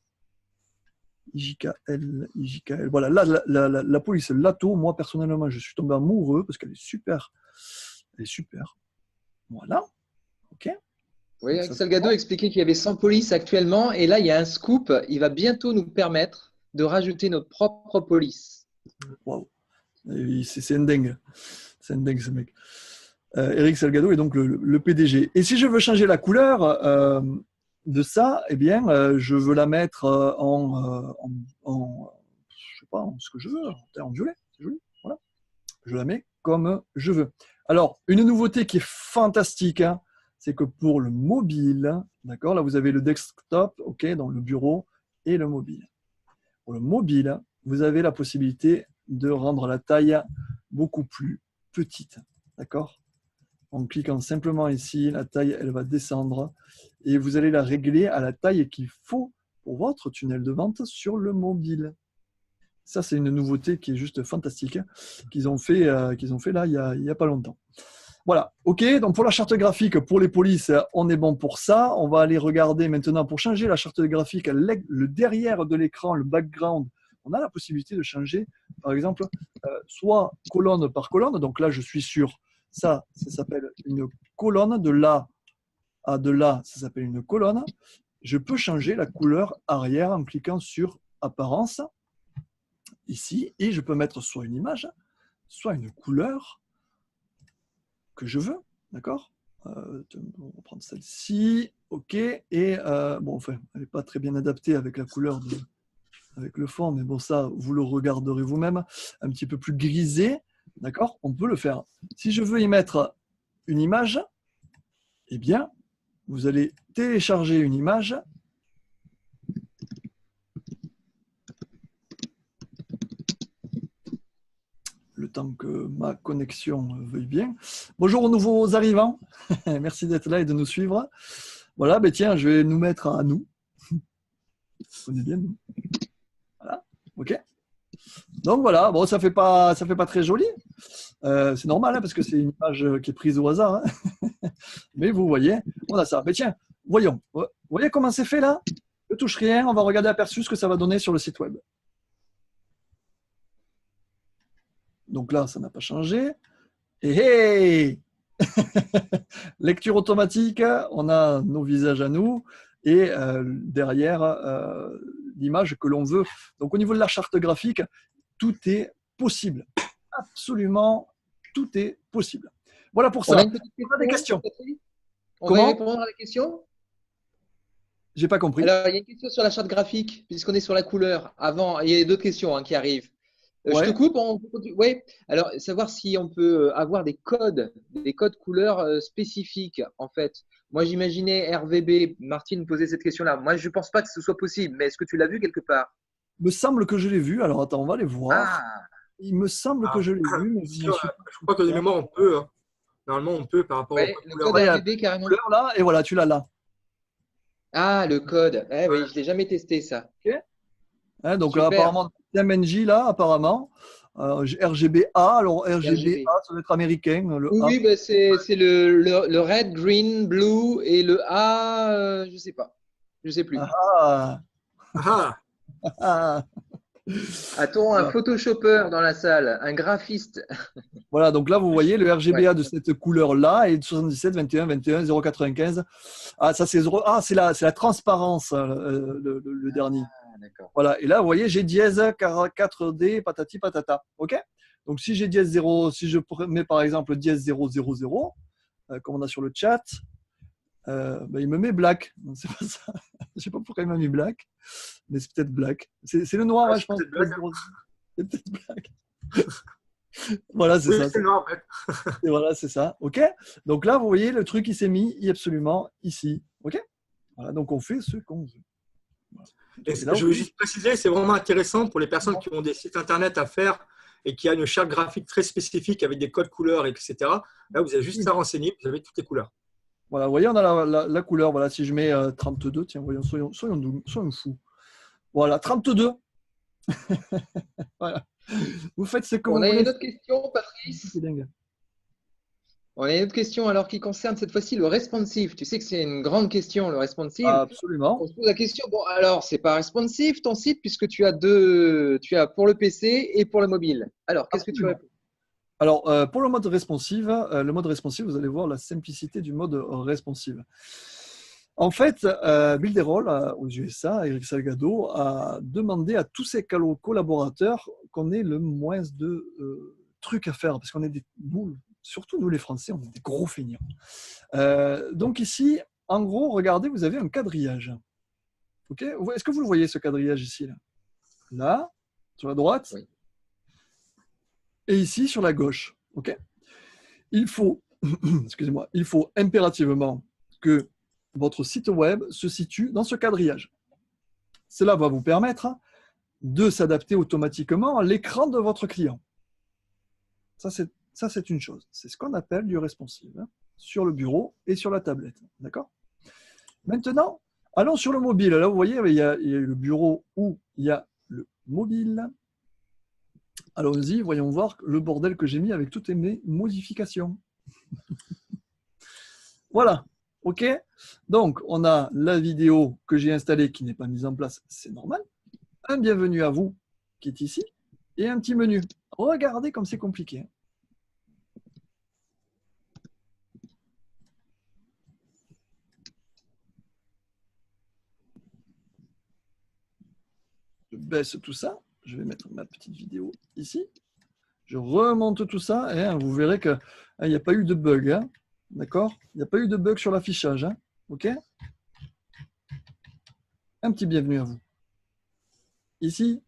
voilà, là, la police l'ATO, moi personnellement, je suis tombé amoureux parce qu'elle est super. Elle est super. Voilà, ok. Oui, Donc, ça, Axel Gado expliquait qu'il y avait 100 polices actuellement. Et là, il y a un scoop. Il va bientôt nous permettre de rajouter notre propre police. waouh. C'est un dingue. C'est un dingue, ce mec. Eric Salgado est donc le PDG. Et si je veux changer la couleur de ça, eh bien, je veux la mettre je sais pas, en ce que je veux, en violet. C'est joli. Voilà. Je la mets comme je veux. Alors, une nouveauté qui est fantastique, hein, c'est que pour le mobile, d'accord, là vous avez le desktop, ok, dans le bureau et le mobile. Pour le mobile, vous avez la possibilité de rendre la taille beaucoup plus petite, d'accord. En cliquant simplement ici, la taille, elle va descendre et vous allez la régler à la taille qu'il faut pour votre tunnel de vente sur le mobile. Ça, c'est une nouveauté qui est juste fantastique, qu'ils ont fait là il y a pas longtemps. Voilà, ok, donc pour la charte graphique, pour les polices, on est bon pour ça. On va aller regarder maintenant, pour changer la charte graphique, le derrière de l'écran, le background, on a la possibilité de changer, par exemple, soit colonne par colonne. Donc là, je suis sur ça s'appelle une colonne, de là à de là, ça s'appelle une colonne. Je peux changer la couleur arrière en cliquant sur apparence, ici, et je peux mettre soit une image, soit une couleur que je veux, d'accord. On va prendre celle-ci, ok, et bon, enfin, elle n'est pas très bien adaptée avec la couleur, avec le fond, mais bon, ça, vous le regarderez vous-même, un petit peu plus grisé, d'accord, on peut le faire. Si je veux y mettre une image, eh bien, vous allez télécharger une image, le temps que ma connexion veuille bien. Bonjour aux nouveaux arrivants. Merci d'être là et de nous suivre. Voilà, ben tiens, je vais nous mettre à nous. On est bien, nous. Voilà, ok. Donc voilà, bon, ça fait pas très joli. C'est normal, hein, parce que c'est une image qui est prise au hasard. Hein. Mais vous voyez, on a ça. Mais tiens, voyons. Vous voyez comment c'est fait là? Je ne touche rien, on va regarder aperçu ce que ça va donner sur le site web. Donc là, ça n'a pas changé. Et hey lecture automatique, on a nos visages à nous et derrière l'image que l'on veut. Donc au niveau de la charte graphique, tout est possible. Absolument, tout est possible. Voilà pour ça. On a des questions. On va répondre à la question. J'ai pas compris. Alors, il y a une question sur la charte graphique, puisqu'on est sur la couleur. Avant, il y a d'autres questions qui arrivent. Ouais. Je te coupe. Oui. Alors, savoir si on peut avoir des codes couleurs spécifiques, en fait. Moi, j'imaginais RVB. Martine posait cette question-là. Moi, je ne pense pas que ce soit possible, mais est-ce que tu l'as vu quelque part? Il me semble que je l'ai vu. Alors, attends, on va aller voir. Ah. Il me semble que je l'ai vu. Mais je crois que de mémoire, on peut. Hein. Normalement, on peut par rapport au code code RVB carrément. Là, et voilà, tu l'as là. Ah, le code. Oui, je ne l'ai jamais testé, ça. Okay. Hein, donc là, apparemment, MNJ, là, apparemment. RGBA, alors RGBA, ça doit être américain. Oui, bah c'est le red, green, blue et le A, je ne sais pas. Je ne sais plus. A-t-on un photoshopper dans la salle, un graphiste? Voilà, donc là, vous voyez le RGBA de cette couleur-là est de 77, 21, 21, 095. Ah, ça, c'est la transparence, le dernier. Voilà, et là, vous voyez, j'ai dièse 4D, patati patata. OK? Donc, si j'ai dièse 0, si je mets par exemple dièse 000, comme on a sur le chat, il me met black. C'est pas ça. Je ne sais pas pourquoi il m'a mis black, mais c'est peut-être black. C'est le noir, ouais, je pense. C'est peut-être black. Voilà, c'est ça. C'est noir, en fait. Et voilà, c'est ça. OK? Donc là, vous voyez, le truc, il s'est mis absolument ici. OK? Voilà, donc on fait ce qu'on veut. Voilà. Et je veux juste préciser, c'est vraiment intéressant pour les personnes qui ont des sites internet à faire et qui a une charte graphique très spécifique avec des codes couleurs, etc. Là, vous avez juste à renseigner, vous avez toutes les couleurs. Voilà, vous voyez, on a la couleur. Voilà, si je mets 32, tiens, voyons, soyons fous. Voilà, 32. Voilà. Vous faites ce que vous voulez. On a une autre question, Patrice. C'est dingue. On a une autre question alors qui concerne cette fois-ci le responsive. Tu sais que c'est une grande question, le responsive. Absolument. On se pose la question, bon alors, c'est pas responsive ton site puisque tu as pour le PC et pour le mobile. Alors, qu'est-ce que tu réponds? Alors, pour le mode responsive, vous allez voir la simplicité du mode responsive. En fait, Builderall aux USA, Eric Salgado a demandé à tous ses collaborateurs qu'on ait le moins de trucs à faire, parce qu'on est surtout nous les Français, on est des gros feignants. Donc ici, en gros, regardez, vous avez un quadrillage. Ok, est-ce que vous le voyez ce quadrillage ici, là, sur la droite, oui. Et ici sur la gauche. Ok, il faut, excusez-moi, il faut impérativement que votre site web se situe dans ce quadrillage. Cela va vous permettre de s'adapter automatiquement à l'écran de votre client. Ça, c'est une chose. C'est ce qu'on appelle du responsive, sur le bureau et sur la tablette. D'accord ? Maintenant, allons sur le mobile. Là, vous voyez, il y a le bureau où il y a le mobile. Allons-y, voyons voir le bordel que j'ai mis avec toutes mes modifications. Voilà. OK ? Donc, on a la vidéo que j'ai installée qui n'est pas mise en place. C'est normal. Un bienvenue à vous qui est ici et un petit menu. Regardez comme c'est compliqué. Je baisse tout ça. Je vais mettre ma petite vidéo ici. Je remonte tout ça et vous verrez qu'il n'y a pas eu de bug. Hein. D'accord ? Il n'y a pas eu de bug sur l'affichage. Hein. OK ? Un petit bienvenue à vous. Ici.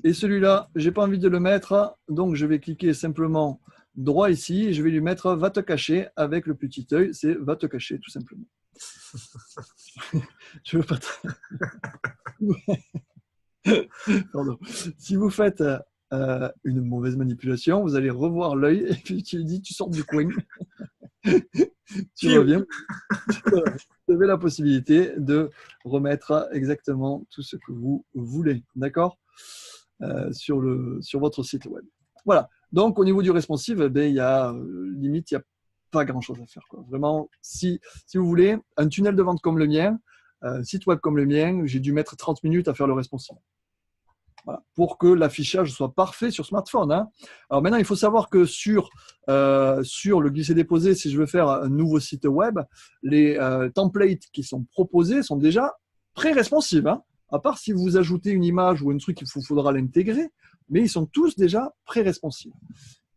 Et celui-là, je n'ai pas envie de le mettre, donc je vais cliquer simplement droit ici et je vais lui mettre « Va te cacher » avec le petit œil. C'est « Va te cacher » tout simplement. Je veux pas Pardon. Si vous faites une mauvaise manipulation, vous allez revoir l'œil et puis tu lui dis « Tu sors du coin ». Tu reviens. Vous avez la possibilité de remettre exactement tout ce que vous voulez. D'accord ? Sur votre site web. Voilà. Donc, au niveau du responsive, il y a limite, il n'y a pas grand-chose à faire. Quoi. Vraiment, si vous voulez, un tunnel de vente comme le mien, un site web comme le mien, j'ai dû mettre 30 minutes à faire le responsive. Voilà. Pour que l'affichage soit parfait sur smartphone. Hein. Alors maintenant, il faut savoir que sur le glisser-déposer, si je veux faire un nouveau site web, les templates qui sont proposés sont déjà pré-responsives. Hein. À part si vous ajoutez une image ou un truc, il faudra l'intégrer, mais ils sont tous déjà pré-responsives.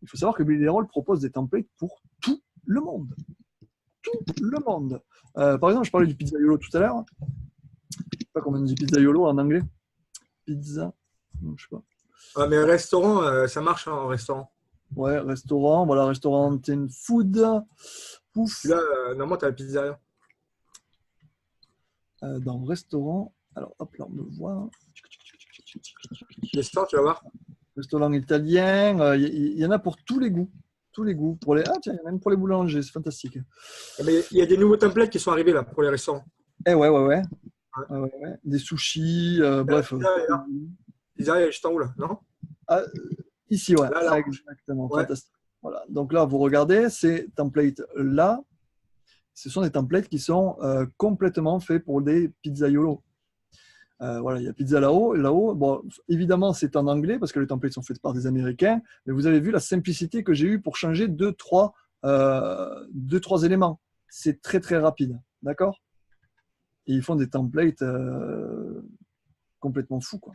Il faut savoir que Builderall propose des templates pour tout le monde. Tout le monde. Par exemple, je parlais du pizzaiolo tout à l'heure. Je ne sais pas comment on dit pizzaiolo en anglais. Pizza, non, je sais pas. Ah, mais restaurant, ça marche en restaurant. Ouais, restaurant, voilà, restaurant and food. Pouf. Là, normalement, tu as la pizzeria. Dans restaurant, alors hop là, on me voit. L'histoire, tu vas voir. Restaurant italien, il y en a pour tous les goûts. Tous les goûts. Ah tiens, il y en a même pour les boulangers, c'est fantastique. Mais il y a des nouveaux templates qui sont arrivés là pour les restaurants. Ouais. Des sushis, bref. Pizzeria, juste en haut là, non ? Ici, ouais. Là. Exactement, ouais. Fantastique. Voilà. Donc là, vous regardez, ces templates-là, ce sont des templates qui sont complètement faits pour des pizzaiolos. Voilà, il y a pizza là-haut. Bon, évidemment, c'est en anglais parce que les templates sont faits par des Américains. Mais vous avez vu la simplicité que j'ai eue pour changer deux, trois éléments. C'est très, très rapide. D'accord ? Et ils font des templates complètement fous, quoi.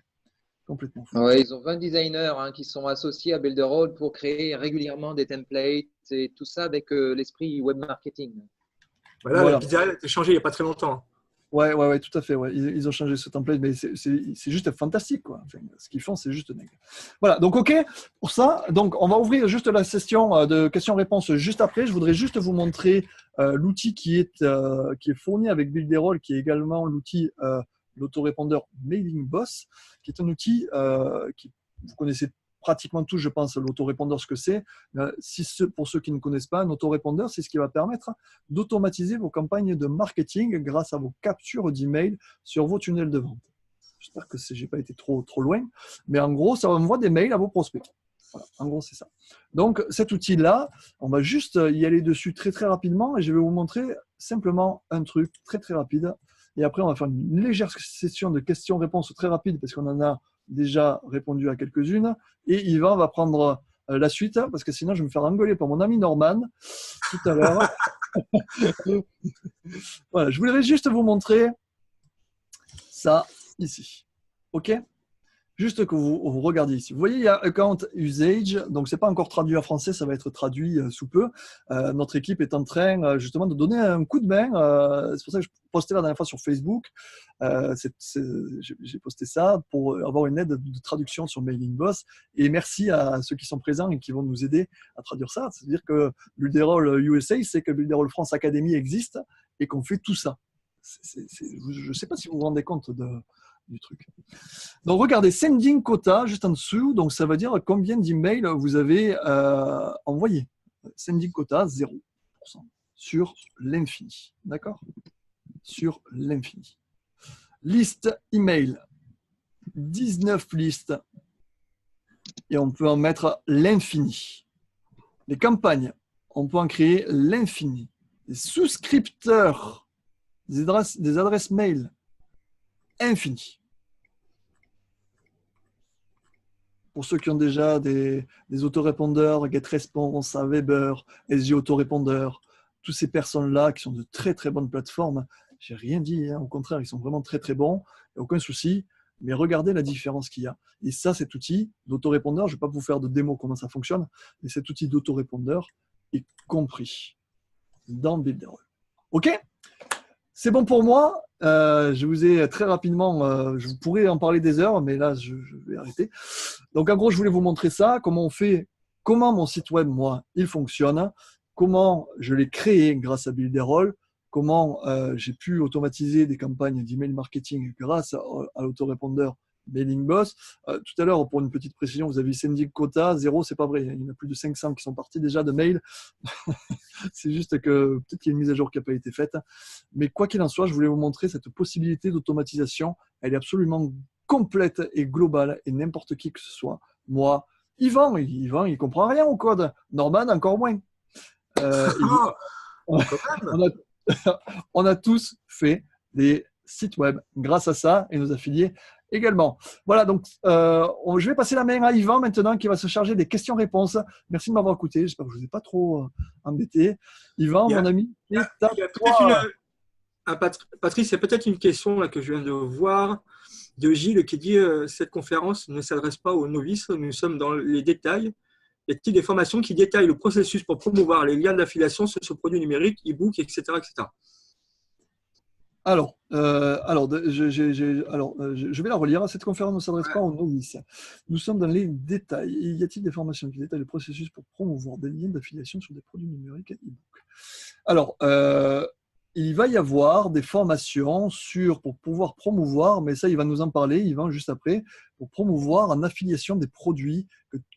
Complètement fous. Ouais, ils ont 20 designers qui sont associés à Builderall pour créer régulièrement des templates et tout ça avec l'esprit web marketing. Voilà. La pizzeria a été changée il n'y a pas très longtemps. Ouais, tout à fait. Ouais. Ils ont changé ce template, mais c'est juste fantastique, quoi. Enfin, ce qu'ils font, c'est juste dingue. Voilà, donc OK pour ça. Donc, on va ouvrir juste la session de questions-réponses juste après. Je voudrais juste vous montrer l'outil qui est fourni avec Builderall, qui est également l'outil l'autorépondeur Mailing Boss, qui est un outil qui vous connaissez pratiquement tous, je pense, l'autorépondeur, ce que c'est. Pour ceux qui ne connaissent pas, un autorépondeur, c'est ce qui va permettre d'automatiser vos campagnes de marketing grâce à vos captures d'email sur vos tunnels de vente. J'espère que je n'ai pas été trop loin, mais en gros, ça envoie des mails à vos prospects. Voilà, en gros, c'est ça. Donc, cet outil-là, on va juste y aller dessus très, très rapidement et je vais vous montrer simplement un truc très, très rapide. Et après, on va faire une légère session de questions-réponses très rapide parce qu'on en a déjà répondu à quelques-unes. Et Yvan va prendre la suite parce que sinon, je vais me faire engueuler par mon ami Norman tout à l'heure. Voilà, je voudrais juste vous montrer ça ici. OK? Juste que vous regardiez ici. Vous voyez, il y a Account Usage, donc ce n'est pas encore traduit en français, ça va être traduit sous peu. Notre équipe est en train justement de donner un coup de main. C'est pour ça que je postais la dernière fois sur Facebook. J'ai posté ça pour avoir une aide de traduction sur Mailing Boss. Et merci à ceux qui sont présents et qui vont nous aider à traduire ça. C'est-à-dire que Builderall USA, c'est que Builderall France Academy existe et qu'on fait tout ça. Je ne sais pas si vous vous rendez compte du truc. Donc regardez, sending quota juste en dessous, donc ça veut dire combien d'emails vous avez envoyé. Sending quota 0% sur l'infini, d'accord? Sur l'infini. Liste email, 19 listes et on peut en mettre l'infini. Les campagnes, on peut en créer l'infini. Les souscripteurs, des adresses mail, infini. Pour ceux qui ont déjà des autorépondeurs, GetResponse, Weber, SJ Autorépondeur, toutes ces personnes-là qui sont de très très bonnes plateformes, j'ai rien dit, hein, au contraire, ils sont vraiment très très bons, il n'y a aucun souci, mais regardez la différence qu'il y a. Et ça, cet outil d'autorépondeur, je ne vais pas vous faire de démo comment ça fonctionne, mais cet outil d'autorépondeur est compris dans Builderall. OK ? C'est bon pour moi. Je vous ai très rapidement, je pourrais en parler des heures, mais là, je vais arrêter. Donc, en gros, je voulais vous montrer ça, comment mon site web, moi, il fonctionne, comment je l'ai créé grâce à Builderall, comment j'ai pu automatiser des campagnes d'email marketing grâce à l'autorépondeur Mailing Boss. Tout à l'heure, pour une petite précision, vous avez sending quota, 0, c'est pas vrai. Il y en a plus de 500 qui sont partis déjà de mail. C'est juste que peut-être qu'il y a une mise à jour qui n'a pas été faite. Mais quoi qu'il en soit, je voulais vous montrer cette possibilité d'automatisation. Elle est absolument complète et globale. Et n'importe qui que ce soit, moi, Yvan, il comprend rien au code. Norman, encore moins. On a tous fait des sites web grâce à ça et nos affiliés également. Voilà, donc je vais passer la main à Yvan maintenant qui va se charger des questions-réponses. Merci de m'avoir écouté. J'espère que je ne vous ai pas trop embêté. Yvan, mon ami, Patrice, il y a peut-être une question là, que je viens de voir de Gilles qui dit cette conférence ne s'adresse pas aux novices, nous sommes dans les détails. Y a-t-il des formations qui détaillent le processus pour promouvoir les liens d'affiliation sur ce produit numérique, e-book, etc., etc. Alors, je vais la relire. Cette conférence ne s'adresse pas aux novices. Nous sommes dans les détails. Y a-t-il des formations qui détaillent le processus pour promouvoir des liens d'affiliation sur des produits numériques et e-book? Alors, il va y avoir des formations pour pouvoir promouvoir, mais ça, il va nous en parler, Yvan, juste après, pour promouvoir en affiliation des produits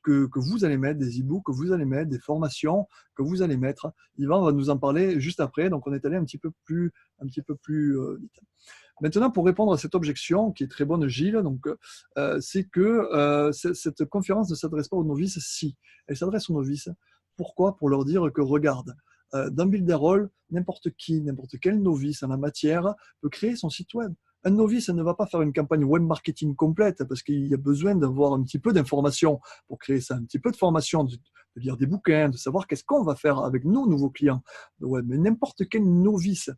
que vous allez mettre, des e-books que vous allez mettre, des formations que vous allez mettre. Yvan va nous en parler juste après, donc on est allé un petit peu plus vite. Maintenant, pour répondre à cette objection, qui est très bonne, Gilles, donc, c'est que cette conférence ne s'adresse pas aux novices. Si, elle s'adresse aux novices. Pourquoi? Pour leur dire que, regarde, dans Builderall, n'importe quel novice en la matière peut créer son site web. Un novice ne va pas faire une campagne web marketing complète parce qu'il y a besoin d'avoir un petit peu d'informations pour créer ça, un petit peu de formation, de lire des bouquins, de savoir qu'est-ce qu'on va faire avec nos nouveaux clients de web. Mais n'importe quel novice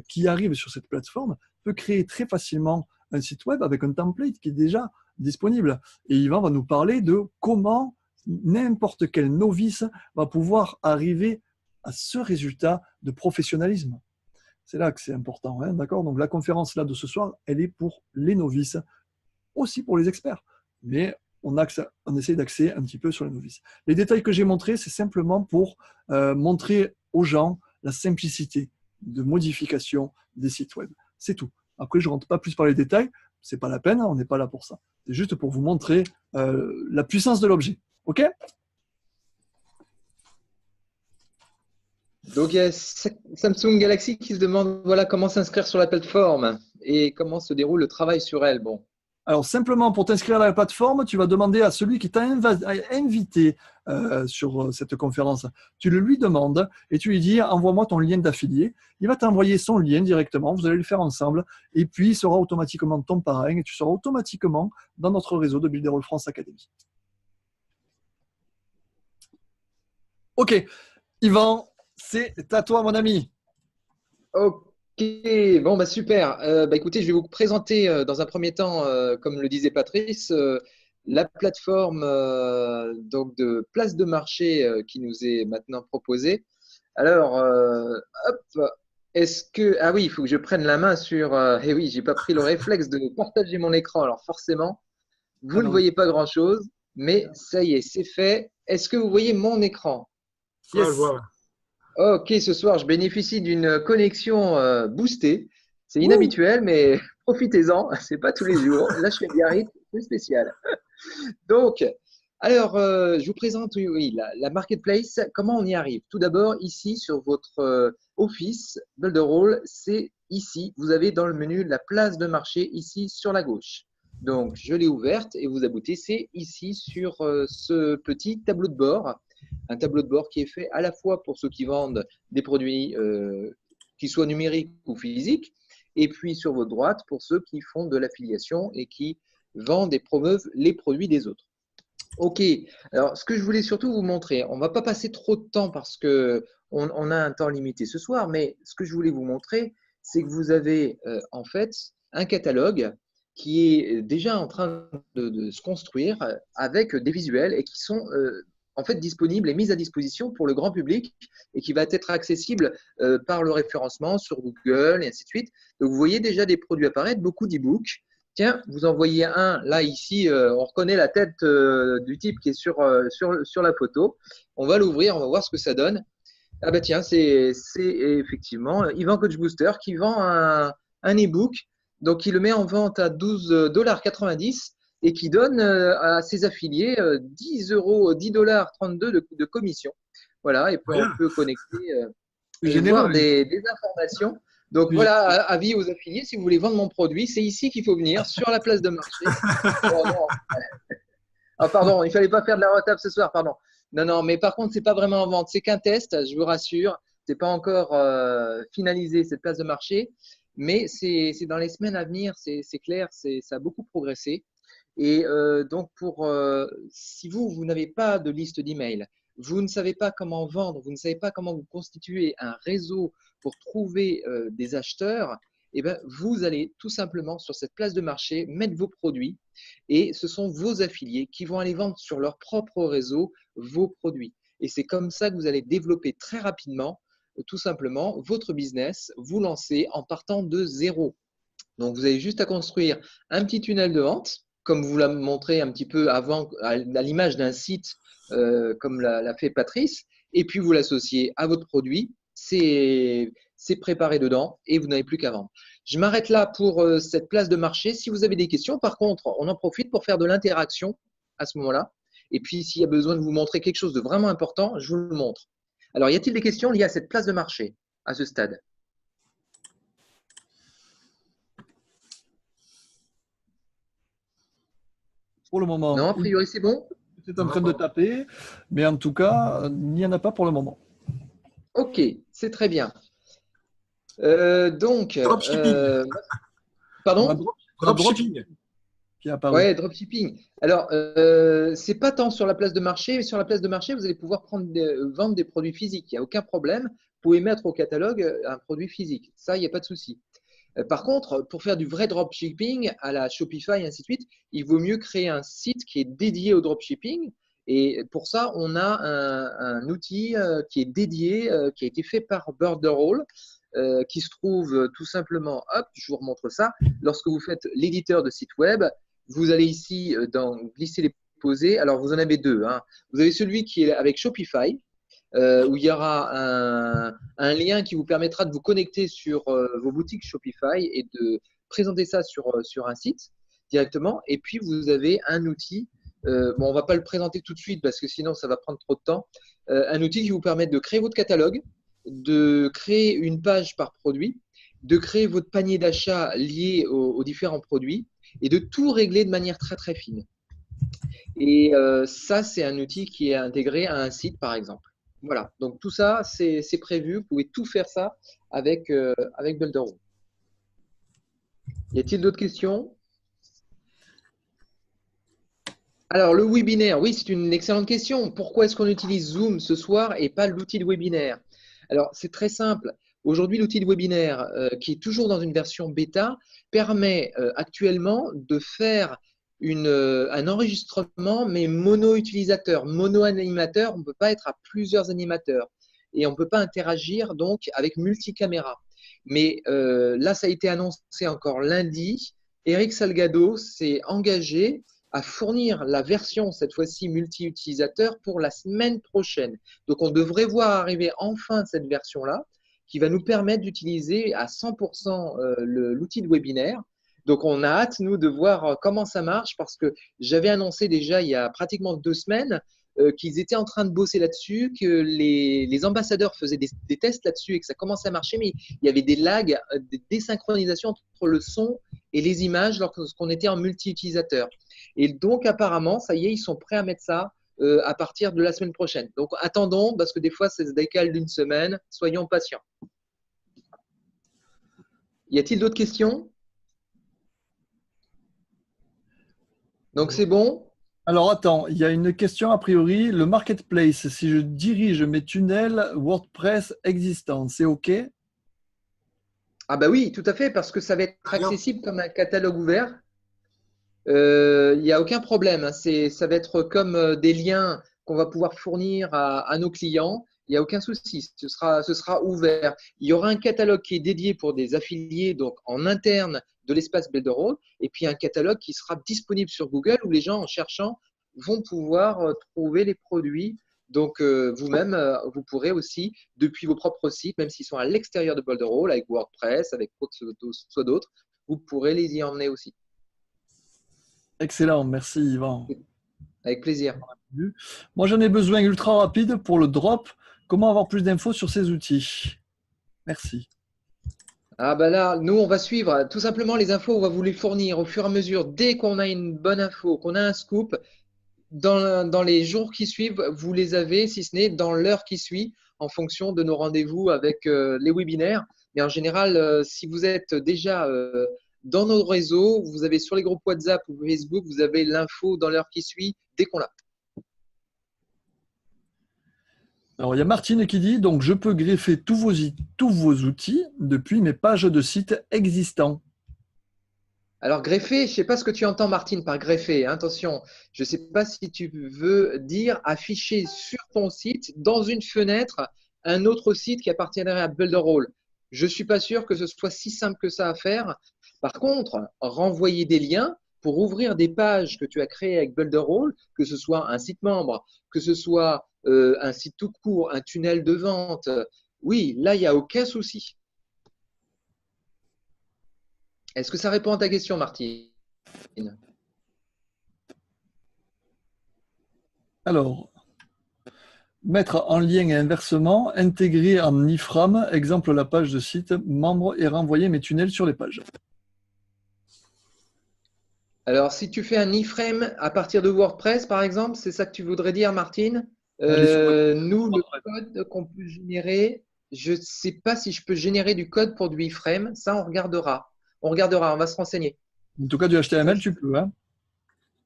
qui arrive sur cette plateforme peut créer très facilement un site web avec un template qui est déjà disponible. Et Yvan va nous parler de comment n'importe quel novice va pouvoir arriver à ce résultat de professionnalisme. C'est là que c'est important, hein, d'accord? Donc la conférence là de ce soir, elle est pour les novices, aussi pour les experts, mais on essaie d'axer un petit peu sur les novices. Les détails que j'ai montrés, c'est simplement pour montrer aux gens la simplicité de modification des sites web. C'est tout. Après, je ne rentre pas plus par les détails, c'est pas la peine, on n'est pas là pour ça. C'est juste pour vous montrer la puissance de l'objet. OK? Donc, il y a Samsung Galaxy qui se demande voilà, comment s'inscrire sur la plateforme et comment se déroule le travail sur elle. Bon. Alors, simplement, pour t'inscrire à la plateforme, tu vas demander à celui qui t'a invité sur cette conférence. Tu le lui demandes et tu lui dis « Envoie-moi ton lien d'affilié ». Il va t'envoyer son lien directement, vous allez le faire ensemble et puis il sera automatiquement ton parrain et tu seras automatiquement dans notre réseau de Builderall France Academy. Ok, Yvan, c'est à toi, mon ami. Ok, bon, bah super. Écoutez, je vais vous présenter dans un premier temps, comme le disait Patrice, la plateforme donc de place de marché qui nous est maintenant proposée. Alors, hop, est-ce que… Ah oui, il faut que je prenne la main sur… eh oui, j'ai pas pris le réflexe de partager mon écran. Alors forcément, vous ne Alors, voyez pas grand-chose, mais ça y est, c'est fait. Est-ce que vous voyez mon écran? Voilà, je yes. vois. Ok, ce soir, je bénéficie d'une connexion boostée. C'est Wouh. inhabituel, mais profitez-en. C'est pas tous les jours. Là, je fais Biarritz, c'est spécial. Donc, alors, je vous présente oui, la marketplace. Comment on y arrive? Tout d'abord, ici, sur votre Office Builderall, c'est ici. Vous avez dans le menu la place de marché, ici, sur la gauche. Donc, je l'ai ouverte et vous aboutissez ici sur ce petit tableau de bord. Un tableau de bord qui est fait à la fois pour ceux qui vendent des produits qui soient numériques ou physiques, et puis sur votre droite pour ceux qui font de l'affiliation et qui vendent et promeuvent les produits des autres. Ok, alors ce que je voulais surtout vous montrer, on ne va pas passer trop de temps parce qu'on a un temps limité ce soir, mais ce que je voulais vous montrer, c'est que vous avez en fait un catalogue qui est déjà en train de se construire avec des visuels et qui sont en fait disponibles et mis à disposition pour le grand public et qui va être accessible par le référencement sur Google et ainsi de suite. Donc vous voyez déjà des produits apparaître, beaucoup d'e-books. Tiens, vous en voyez un là ici, on reconnaît la tête du type qui est sur la photo. On va l'ouvrir, on va voir ce que ça donne. Ah bah tiens, c'est effectivement Yvan Coach Booster qui vend un e-book. Donc il le met en vente à 12,90 $ et qui donne à ses affiliés 10 de commission. Voilà, et puis on Rien. peut connecter et Généreux, voir lui. des informations. Donc voilà, avis aux affiliés, si vous voulez vendre mon produit, c'est ici qu'il faut venir, sur la place de marché. Oh non. Ah, pardon, il ne fallait pas faire de la retape ce soir, pardon. Non, non, mais par contre, ce n'est pas vraiment en vente. C'est qu'un test, je vous rassure. Ce n'est pas encore finalisé, cette place de marché. Mais c'est dans les semaines à venir, c'est clair, ça a beaucoup progressé. Et donc, si vous n'avez pas de liste d'emails, vous ne savez pas comment vendre, vous ne savez pas comment vous constituer un réseau pour trouver des acheteurs, eh ben, vous allez tout simplement sur cette place de marché mettre vos produits et ce sont vos affiliés qui vont aller vendre sur leur propre réseau vos produits. Et c'est comme ça que vous allez développer très rapidement, tout simplement, votre business, vous lancer en partant de zéro. Donc, vous avez juste à construire un petit tunnel de vente, comme vous l'a montré un petit peu avant, à l'image d'un site, comme l'a fait Patrice, et puis vous l'associez à votre produit. C'est préparé dedans et vous n'avez plus qu'à vendre. Je m'arrête là pour cette place de marché. Si vous avez des questions, par contre, on en profite pour faire de l'interaction à ce moment-là. Et puis, s'il y a besoin de vous montrer quelque chose de vraiment important, je vous le montre. Alors, y a-t-il des questions liées à cette place de marché à ce stade? Pour le moment, Non, a priori, c'est bon? c'est en train de taper, mais en tout cas, il n'y en a pas pour le moment. Ok, c'est très bien. Donc, Dropshipping. On a pardon? Dropshipping. qui est apparu. Ouais, dropshipping. Alors, c'est pas tant sur la place de marché, mais sur la place de marché, vous allez pouvoir vendre des produits physiques. Il n'y a aucun problème. Vous pouvez mettre au catalogue un produit physique. Ça, il n'y a pas de souci. Par contre, pour faire du vrai dropshipping à la Shopify et ainsi de suite, il vaut mieux créer un site qui est dédié au dropshipping. Et pour ça, on a un outil qui est dédié, qui a été fait par Builderall, qui se trouve tout simplement, hop, je vous remontre ça. Lorsque vous faites l'éditeur de site web, vous allez ici dans glisser les poser. Alors, vous en avez deux, hein. Vous avez celui qui est avec Shopify, où il y aura un lien qui vous permettra de vous connecter sur vos boutiques Shopify et de présenter ça sur un site directement. Et puis, vous avez un outil, bon, on ne va pas le présenter tout de suite parce que sinon, ça va prendre trop de temps, un outil qui vous permet de créer votre catalogue, de créer une page par produit, de créer votre panier d'achat lié aux différents produits et de tout régler de manière très, très fine. Et ça, c'est un outil qui est intégré à un site, par exemple. Voilà, donc tout ça, c'est prévu. Vous pouvez tout faire ça avec Builderall. Y a-t-il d'autres questions? Alors, le webinaire, oui, c'est une excellente question. Pourquoi est-ce qu'on utilise Zoom ce soir et pas l'outil de webinaire? Alors, c'est très simple. Aujourd'hui, l'outil de webinaire, qui est toujours dans une version bêta, permet actuellement de faire un enregistrement, mais mono-utilisateur, mono-animateur. On ne peut pas être à plusieurs animateurs et on ne peut pas interagir donc avec multicaméra. Mais là, ça a été annoncé encore lundi. Eric Salgado s'est engagé à fournir la version, cette fois-ci multi-utilisateur, pour la semaine prochaine. Donc, on devrait voir arriver enfin cette version-là qui va nous permettre d'utiliser à 100% l'outil de webinaire. Donc, on a hâte, nous, de voir comment ça marche parce que j'avais annoncé déjà il y a pratiquement 2 semaines qu'ils étaient en train de bosser là-dessus, que les ambassadeurs faisaient des tests là-dessus et que ça commençait à marcher, mais il y avait des lags, des désynchronisations entre le son et les images lorsqu'on était en multi-utilisateur. Et donc, apparemment, ça y est, ils sont prêts à mettre ça à partir de la semaine prochaine. Donc, attendons, parce que des fois, ça se décale d'une semaine. Soyons patients. Y a-t-il d'autres questions? Donc, c'est bon? Alors attends, il y a une question a priori. Le marketplace, si je dirige mes tunnels WordPress existants, c'est OK? Ah bah oui, tout à fait, parce que ça va être accessible comme un catalogue ouvert. Il n'y a aucun problème, hein. Ça va être comme des liens qu'on va pouvoir fournir à nos clients. Il n'y a aucun souci, ce sera ouvert. Il y aura un catalogue qui est dédié pour des affiliés, donc en interne de l'espace Builderall, et puis un catalogue qui sera disponible sur Google où les gens, en cherchant, vont pouvoir trouver les produits. Donc, vous-même, vous pourrez aussi, depuis vos propres sites, même s'ils sont à l'extérieur de Builderall, avec WordPress, avec quoi que ce soit d'autre, vous pourrez les y emmener aussi. Excellent, merci Yvan. Avec plaisir. Moi, j'en ai besoin ultra rapide pour le drop. Comment avoir plus d'infos sur ces outils? Merci. Ah bah là, nous, on va suivre tout simplement les infos, on va vous les fournir au fur et à mesure. Dès qu'on a une bonne info, qu'on a un scoop, dans les jours qui suivent, vous les avez, si ce n'est dans l'heure qui suit, en fonction de nos rendez-vous avec les webinaires. Mais en général, si vous êtes déjà dans nos réseaux, vous avez sur les groupes WhatsApp ou Facebook, vous avez l'info dans l'heure qui suit dès qu'on l'a. Alors, il y a Martine qui dit, donc je peux greffer tous vos outils depuis mes pages de site existants. Alors, greffer, je ne sais pas ce que tu entends, Martine, par greffer. Attention, je ne sais pas si tu veux dire afficher sur ton site, dans une fenêtre, un autre site qui appartiendrait à Builderall. Je ne suis pas sûr que ce soit si simple que ça à faire. Par contre, renvoyer des liens pour ouvrir des pages que tu as créées avec Builderall, que ce soit un site membre, que ce soit un site tout court, un tunnel de vente, oui, là, il n'y a aucun souci. Est-ce que ça répond à ta question, Martine? Alors, mettre en lien et inversement, intégrer en iframe, exemple la page de site membre et renvoyer mes tunnels sur les pages. Alors, si tu fais un iframe à partir de WordPress, par exemple, c'est ça que tu voudrais dire, Martine? Nous, le code qu'on peut générer, je ne sais pas si je peux générer du code pour du iframe. Ça, on regardera. On va se renseigner. En tout cas, du HTML, tu peux. Hein.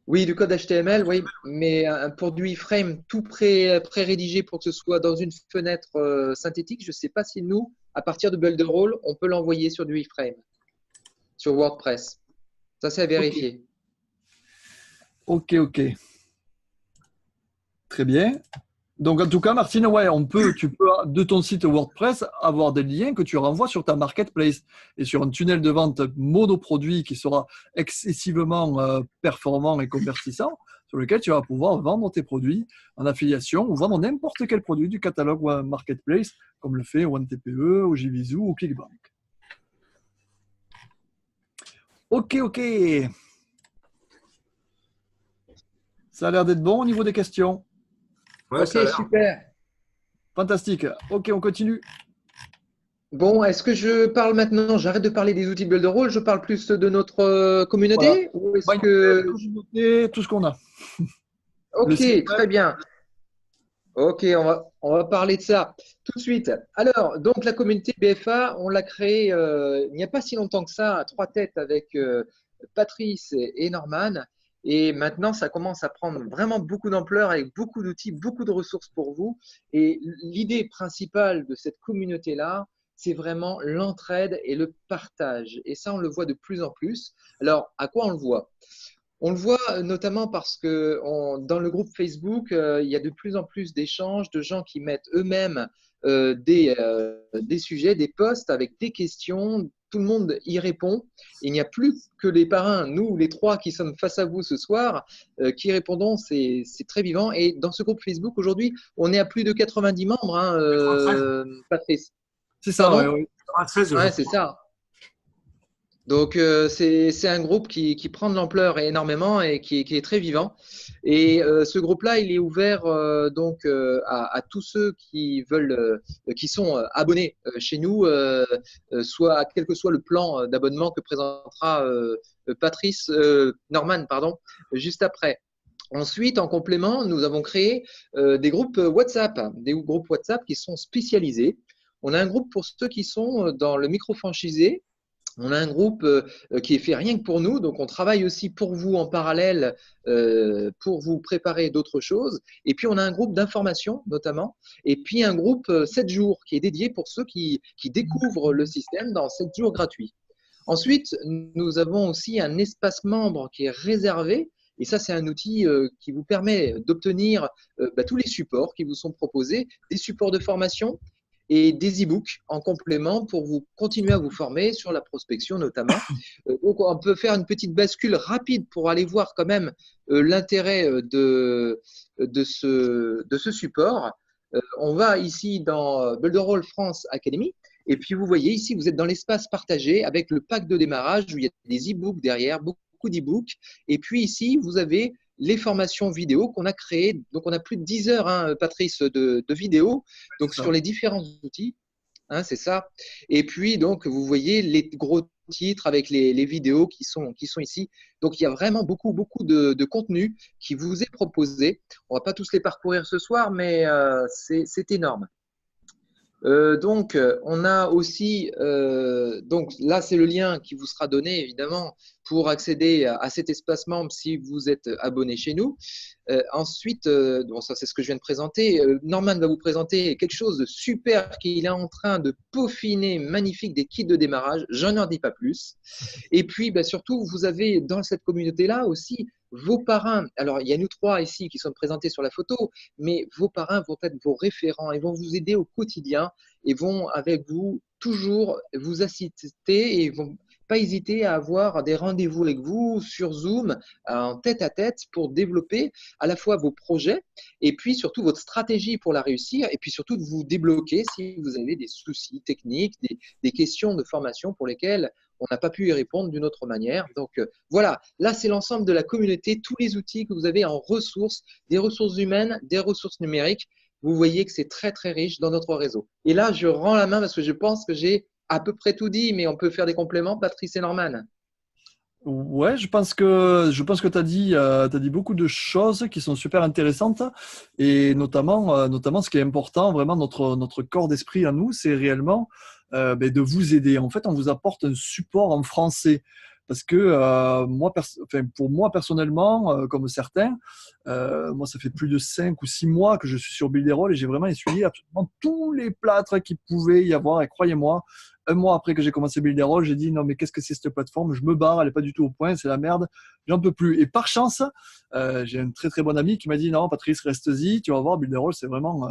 Oui, du code HTML, oui, mais pour du iframe tout pré-rédigé pour que ce soit dans une fenêtre synthétique, je ne sais pas si nous, à partir de Builderall, on peut l'envoyer sur du iframe, sur WordPress. Ça, c'est à vérifier. Ok. Très bien. Donc, en tout cas, Martine, ouais, tu peux, de ton site WordPress, avoir des liens que tu renvoies sur ta marketplace et sur un tunnel de vente monoproduit qui sera excessivement performant et convertissant, sur lequel tu vas pouvoir vendre tes produits en affiliation ou vendre n'importe quel produit du catalogue marketplace, comme le fait OneTPE, ou Jivizu ou Clickbank. Ok. Ça a l'air d'être bon au niveau des questions. Ouais, ok, super. Fantastique. Ok, on continue. Bon, est-ce que je parle maintenant? J'arrête de parler des outils Builderall, je parle plus de notre communauté? Voilà. Ou est-ce que... Tout ce qu'on a. Ok, très bien. Ok, on va parler de ça tout de suite. Alors, donc la communauté BFA, on l'a créée il n'y a pas si longtemps que ça, à trois têtes avec Patrice et Norman. Et maintenant, ça commence à prendre vraiment beaucoup d'ampleur avec beaucoup d'outils, beaucoup de ressources pour vous. Et l'idée principale de cette communauté-là, c'est vraiment l'entraide et le partage. Et ça, on le voit de plus en plus. Alors, à quoi on le voit? On le voit notamment parce que dans le groupe Facebook, il y a de plus en plus d'échanges de gens qui mettent eux-mêmes des sujets, des posts avec des questions. Tout le monde y répond. Il n'y a plus que les parrains, nous les trois qui sommes face à vous ce soir, qui répondons. C'est très vivant. Et dans ce groupe Facebook, aujourd'hui, on est à plus de 90 membres, hein, Patrice. C'est ça, Pardon? ouais. Ouais, c'est ça. Donc, c'est un groupe qui prend de l'ampleur énormément et qui est très vivant. Et ce groupe-là, il est ouvert à tous ceux qui veulent, qui sont abonnés chez nous, soit quel que soit le plan d'abonnement que présentera Patrice Norman, pardon, juste après. Ensuite, en complément, nous avons créé des groupes WhatsApp, des groupes WhatsApp qui sont spécialisés. On a un groupe pour ceux qui sont dans le micro-franchisé. On a un groupe qui est fait rien que pour nous, donc on travaille aussi pour vous en parallèle pour vous préparer d'autres choses. Et puis on a un groupe d'information notamment, et puis un groupe 7 jours qui est dédié pour ceux qui découvrent le système dans 7 jours gratuits. Ensuite, nous avons aussi un espace membre qui est réservé. Et ça, c'est un outil qui vous permet d'obtenir tous les supports qui vous sont proposés, des supports de formation, et des e-books en complément pour vous continuer à vous former sur la prospection notamment. Donc, on peut faire une petite bascule rapide pour aller voir quand même l'intérêt de ce support. On va ici dans Builderall France Academy. Et puis, vous voyez ici, vous êtes dans l'espace partagé avec le pack de démarrage où il y a des e-books derrière, beaucoup d'e-books. Et puis ici, vous avez les formations vidéo qu'on a créées. Donc, on a plus de 10 heures, hein, Patrice, de vidéos donc sur les différents outils. Hein, c'est ça. Et puis, donc, vous voyez les gros titres avec les vidéos qui sont ici. Donc, il y a vraiment beaucoup de contenu qui vous est proposé. On ne va pas tous les parcourir ce soir, mais c'est énorme. Donc, on a aussi, donc là, c'est le lien qui vous sera donné évidemment pour accéder à cet espace membre si vous êtes abonné chez nous. Ensuite, bon, ça c'est ce que je viens de présenter. Norman va vous présenter quelque chose de super qu'il est en train de peaufiner, magnifique, des kits de démarrage. Je n'en dis pas plus. Et puis, surtout, vous avez dans cette communauté-là aussi vos parrains. Alors, il y a nous trois ici qui sommes présentés sur la photo, mais vos parrains vont être vos référents. Ils vont vous aider au quotidien et vont avec vous toujours vous assister et vont pas hésiter à avoir des rendez-vous avec vous sur Zoom, en tête-à-tête pour développer à la fois vos projets et puis surtout votre stratégie pour la réussir et puis surtout de vous débloquer si vous avez des soucis techniques, des questions de formation pour lesquelles on n'a pas pu y répondre d'une autre manière. Donc voilà, là c'est l'ensemble de la communauté, tous les outils que vous avez en ressources, des ressources humaines, des ressources numériques. Vous voyez que c'est très très riche dans notre réseau. Et là, je rends la main parce que je pense que j'ai à peu près tout dit, mais on peut faire des compléments, Patrice et Norman. Ouais, je pense que tu as dit beaucoup de choses qui sont super intéressantes et notamment ce qui est important, vraiment notre corps d'esprit à nous, c'est réellement de vous aider. En fait, on vous apporte un support en français. Parce que pour moi personnellement, comme certains, moi ça fait plus de 5 ou 6 mois que je suis sur Builderall et j'ai vraiment essuyé absolument tous les plâtres qu'il pouvait y avoir. Et croyez-moi, un mois après que j'ai commencé Builderall, j'ai dit non mais qu'est-ce que c'est cette plateforme? Je me barre, elle est pas du tout au point, c'est la merde, j'en peux plus. Et par chance, j'ai un très très bon ami qui m'a dit non Patrice reste-y, tu vas voir Builderall c'est vraiment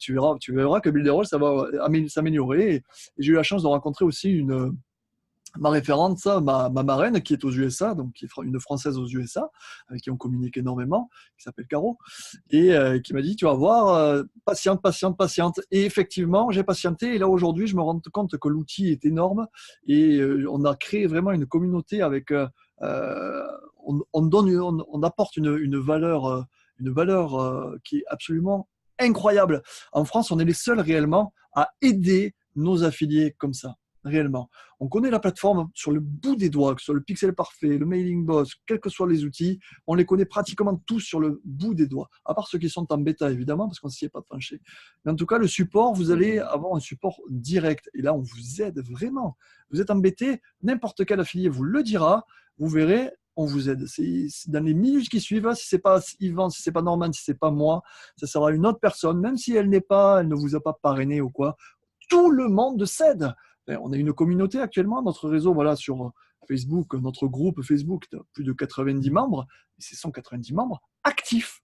tu verras que Builderall ça va s'améliorer. Et j'ai eu la chance de rencontrer aussi ma référente, ma marraine qui est aux USA, donc qui est une Française aux USA, avec qui on communique énormément, qui s'appelle Caro, et qui m'a dit, tu vas voir, patiente. Et effectivement, j'ai patienté, et là aujourd'hui, je me rends compte que l'outil est énorme, et on a créé vraiment une communauté avec, on apporte une valeur qui est absolument incroyable. En France, on est les seuls réellement à aider nos affiliés comme ça. Réellement. On connaît la plateforme sur le bout des doigts, que ce soit le Pixel Parfait, le Mailing Boss, quels que soient les outils, on les connaît pratiquement tous sur le bout des doigts, à part ceux qui sont en bêta évidemment, parce qu'on ne s'y est pas penché. Mais en tout cas, le support, vous allez avoir un support direct, et là, on vous aide vraiment. Vous êtes embêté, n'importe quel affilié vous le dira, vous verrez, on vous aide. C'est dans les minutes qui suivent, si ce n'est pas Yvan, si ce n'est pas Norman, si ce n'est pas moi, ça sera une autre personne, même si elle ne vous a pas parrainé ou quoi. Tout le monde s'aide. On a une communauté actuellement, notre réseau, voilà, sur Facebook, notre groupe Facebook, plus de 90 membres, et ce sont 90 membres actifs.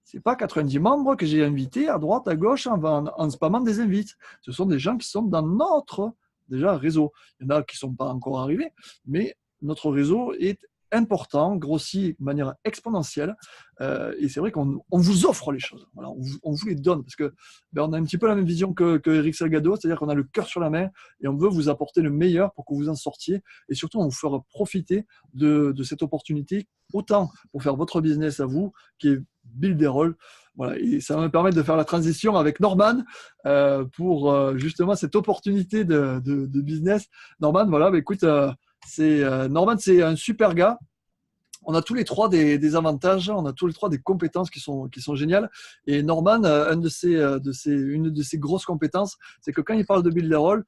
Ce n'est pas 90 membres que j'ai invités à droite, à gauche, en spammant des invites. Ce sont des gens qui sont dans notre réseau. Il y en a qui ne sont pas encore arrivés, mais notre réseau est important, grossit de manière exponentielle. Et c'est vrai qu'on vous offre les choses. Voilà, on vous les donne parce que on a un petit peu la même vision que Eric Salgado, c'est-à-dire qu'on a le cœur sur la main et on veut vous apporter le meilleur pour que vous en sortiez. Et surtout, on vous fera profiter de cette opportunité, autant pour faire votre business à vous, qui est Builderall. Voilà, et ça va me permettre de faire la transition avec Norman pour justement cette opportunité de business. Norman, voilà, écoute, Norman, c'est un super gars. On a tous les trois des avantages, on a tous les trois des compétences qui sont géniales. Et Norman, une de ses grosses compétences, c'est que quand il parle de Builderall,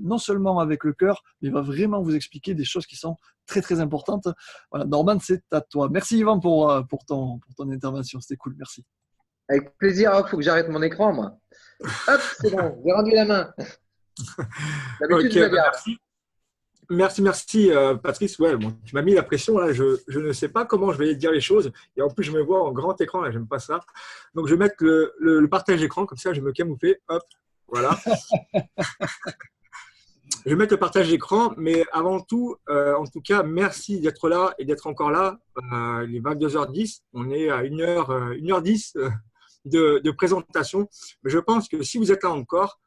non seulement avec le cœur, mais il va vraiment vous expliquer des choses qui sont très très importantes. Voilà, Norman, c'est à toi. Merci Yvan pour ton intervention, c'était cool, merci. Avec plaisir, il faut que j'arrête mon écran, moi. Hop, c'est bon, j'ai rendu la main. Ok, merci. Merci, Patrice. Ouais, bon, tu m'as mis la pression là. Je ne sais pas comment je vais dire les choses. Et en plus, je me vois en grand écran là. J'aime pas ça. Donc, je vais mettre le partage d'écran comme ça. Je vais me camoufler. Hop, voilà. Je vais mettre le partage d'écran. Mais avant tout, en tout cas, merci d'être là et d'être encore là. Il est 22h10. On est à 1h10 de présentation. Mais je pense que si vous êtes là encore,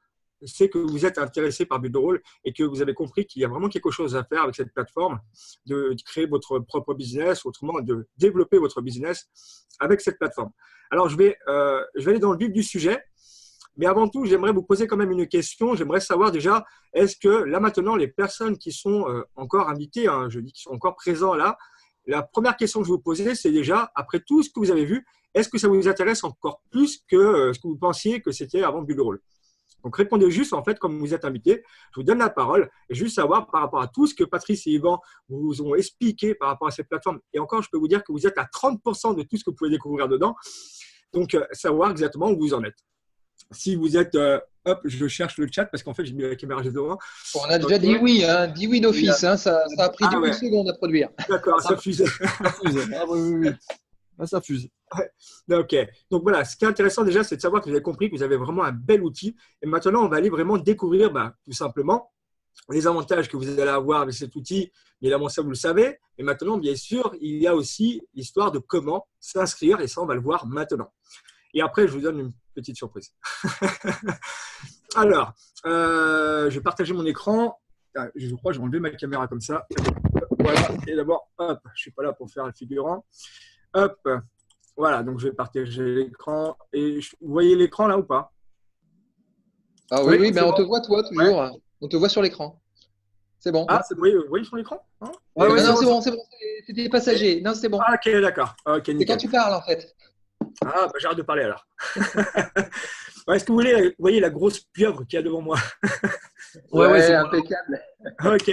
c'est que vous êtes intéressé par Builderall et que vous avez compris qu'il y a vraiment quelque chose à faire avec cette plateforme, de créer votre propre business, autrement de développer votre business avec cette plateforme. Alors, je vais aller dans le vif du sujet, mais avant tout, j'aimerais vous poser quand même une question. J'aimerais savoir déjà, est-ce que là maintenant, les personnes qui sont encore invitées, je dis qui sont encore présents là, la première question que je vais vous poser, c'est déjà, après tout ce que vous avez vu, est-ce que ça vous intéresse encore plus que ce que vous pensiez que c'était avant Builderall ? Donc, répondez juste, en fait, comme vous êtes invité. Je vous donne la parole et juste savoir par rapport à tout ce que Patrice et Yvan vous ont expliqué par rapport à cette plateforme. Et encore, je peux vous dire que vous êtes à 30% de tout ce que vous pouvez découvrir dedans. Donc, savoir exactement où vous en êtes. Si vous êtes… hop, je cherche le chat parce qu'en fait, j'ai mis la caméra juste devant. Bon, on a déjà dit oui, dit oui d'office. Ça a pris 10 secondes à produire. D'accord, ça fuse. Ah, oui. Ça fuse. Ok. Donc voilà, ce qui est intéressant déjà, c'est de savoir que vous avez compris que vous avez vraiment un bel outil. Et maintenant, on va aller vraiment découvrir tout simplement les avantages que vous allez avoir avec cet outil. Évidemment, ça, vous le savez. Et maintenant, bien sûr, il y a aussi l'histoire de comment s'inscrire. Et ça, on va le voir maintenant. Et après, je vous donne une petite surprise. Alors, je vais partager mon écran. Je crois que je vais enlever ma caméra comme ça. Voilà. Et d'abord, hop, je ne suis pas là pour faire le figurant. Hop, voilà, donc je vais partager l'écran. Et vous voyez l'écran là ou pas? Ah oui, mais on te voit toi toujours. Ouais. On te voit sur l'écran. C'est bon. Ah, vous voyez sur l'écran? Non, c'est bon. C'était passager. Non, c'est bon. Ah, ok, d'accord. Okay, c'est quand tu parles en fait. Ah, j'arrête de parler alors. Est-ce que vous voyez la grosse pieuvre qu'il y a devant moi? Ouais, c'est impeccable. Ok.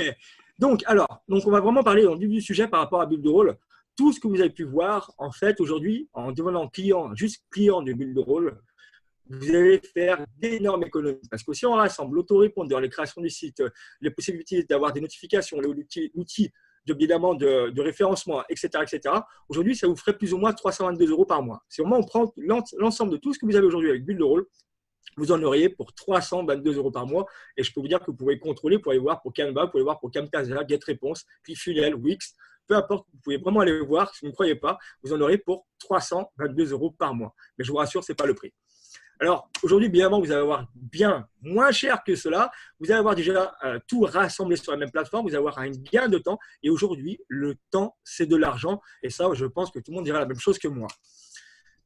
Donc, on va vraiment parler du sujet par rapport à Builderall. Tout ce que vous avez pu voir, en fait, aujourd'hui, en devenant client de Builderall, vous allez faire d'énormes économies. Parce que si on rassemble l'autorépondeur, les créations du site, les possibilités d'avoir des notifications, l'outil évidemment de référencement, etc., aujourd'hui, ça vous ferait plus ou moins 322 € par mois. Si on prend l'ensemble de tout ce que vous avez aujourd'hui avec Builderall, vous en auriez pour 322 € par mois. Et je peux vous dire que vous pouvez contrôler, vous pouvez voir pour Canva, vous pouvez voir pour Camtasia, GetResponse, puis Funnel, Wix. Peu importe, vous pouvez vraiment aller voir. Si vous ne croyez pas, vous en aurez pour 322 € par mois. Mais je vous rassure, ce n'est pas le prix. Alors, aujourd'hui, bien avant, vous allez avoir bien moins cher que cela. Vous allez avoir déjà tout rassemblé sur la même plateforme. Vous allez avoir un gain de temps. Et aujourd'hui, le temps, c'est de l'argent. Et ça, je pense que tout le monde dira la même chose que moi.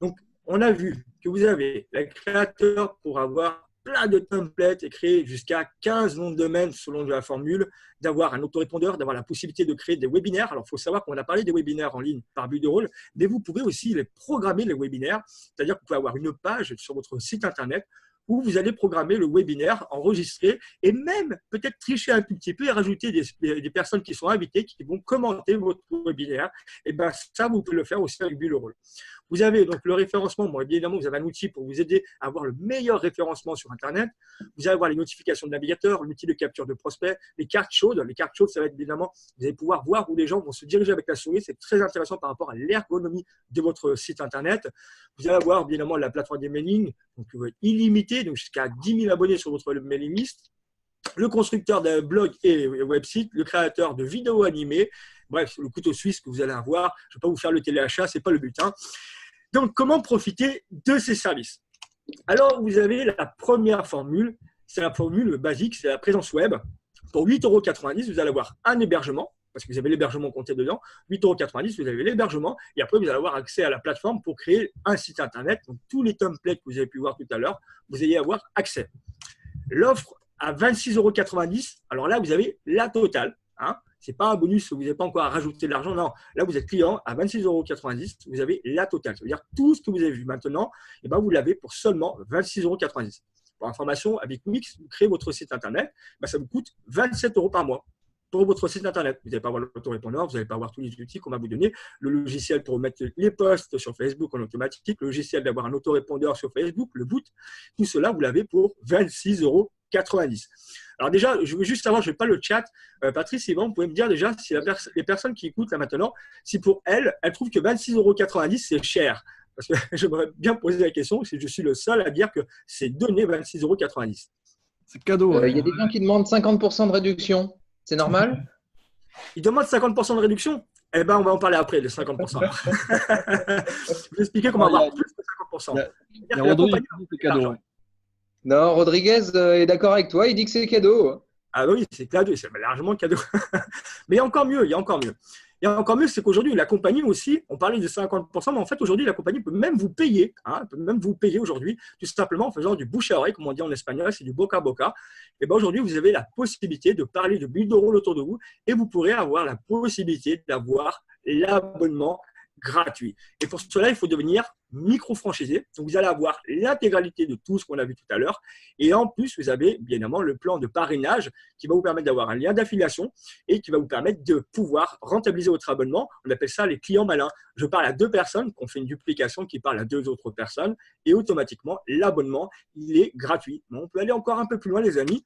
Donc, on a vu que vous avez les créateurs pour avoir plein de templates et créer jusqu'à 15 noms de domaine selon la formule, d'avoir un autorépondeur, d'avoir la possibilité de créer des webinaires. Alors, il faut savoir qu'on a parlé des webinaires en ligne par Builderall, mais vous pouvez aussi les programmer, les webinaires. C'est-à-dire que vous pouvez avoir une page sur votre site Internet où vous allez programmer le webinaire, enregistrer et même peut-être tricher un tout petit peu et rajouter des personnes qui sont invitées, qui vont commenter votre webinaire. Et bien, ça, vous pouvez le faire aussi avec Build a Role. Vous avez donc le référencement. Bon, évidemment, vous avez un outil pour vous aider à avoir le meilleur référencement sur Internet. Vous allez avoir les notifications de navigateur, l'outil de capture de prospects, les cartes chaudes. Les cartes chaudes, ça va être évidemment, vous allez pouvoir voir où les gens vont se diriger avec la souris. C'est très intéressant par rapport à l'ergonomie de votre site Internet. Vous allez avoir évidemment la plateforme des mailings, donc illimitée, donc jusqu'à 10 000 abonnés sur votre mailing list. Le constructeur d'un blog et website, le créateur de vidéos animées, bref, le couteau suisse que vous allez avoir. Je ne vais pas vous faire le téléachat, ce n'est pas le but. Donc, comment profiter de ces services? Alors, vous avez la première formule, c'est la formule basique, c'est la présence web. Pour 8,90 €, vous allez avoir un hébergement, parce que vous avez l'hébergement compté dedans. 8,90 €, vous avez l'hébergement, et après, vous allez avoir accès à la plateforme pour créer un site Internet. Donc, tous les templates que vous avez pu voir tout à l'heure, vous allez avoir accès. L'offre à 26,90 €, alors là, vous avez la totale. Ce n'est pas un bonus, vous n'avez pas encore à rajouter de l'argent. Non, là, vous êtes client à 26,90 €, vous avez la totale. Ça veut dire tout ce que vous avez vu maintenant, vous l'avez pour seulement 26,90 €. Pour information, avec Wix, vous créez votre site Internet, ça vous coûte 27 € par mois pour votre site Internet. Vous n'allez pas avoir l'autorépondeur, vous n'allez pas avoir tous les outils qu'on va vous donner, le logiciel pour mettre les posts sur Facebook en automatique, le logiciel d'avoir un autorépondeur sur Facebook, le boot. Tout cela, vous l'avez pour 26,90 €. Alors déjà, je veux juste savoir, je n'ai pas le chat. Patrice, Yvan, vous pouvez me dire déjà si les personnes qui écoutent là maintenant, si pour elles trouvent que 26,90 € c'est cher. Parce que j'aimerais bien poser la question, si je suis le seul à dire que c'est donné 26,90 €. C'est cadeau. Il y a des gens qui demandent 50% de réduction. C'est normal? Ils demandent 50% de réduction? On va en parler après, les 50%. Je vais expliquer comment avoir plus de 50%. Il y a Rodrigue qui dit que c'est cadeau. Non, Rodriguez est d'accord avec toi, il dit que c'est cadeau. Ah oui, c'est cadeau, c'est largement cadeau. Mais il y a encore mieux, c'est qu'aujourd'hui, la compagnie aussi, on parlait de 50%, mais en fait, aujourd'hui, la compagnie peut même vous payer, peut même vous payer aujourd'hui, tout simplement en faisant du bouche à oreille, comme on dit en espagnol, c'est du boca a boca. Et aujourd'hui, vous avez la possibilité de parler de Build a Role autour de vous et vous pourrez avoir la possibilité d'avoir l'abonnement gratuit. Et pour cela, il faut devenir micro-franchisé. Donc, vous allez avoir l'intégralité de tout ce qu'on a vu tout à l'heure. Et en plus, vous avez bien évidemment le plan de parrainage qui va vous permettre d'avoir un lien d'affiliation et qui va vous permettre de pouvoir rentabiliser votre abonnement. On appelle ça les clients malins. Je parle à 2 personnes, qu'on fait une duplication qui parle à 2 autres personnes et automatiquement, l'abonnement, il est gratuit. Bon, on peut aller encore un peu plus loin, les amis.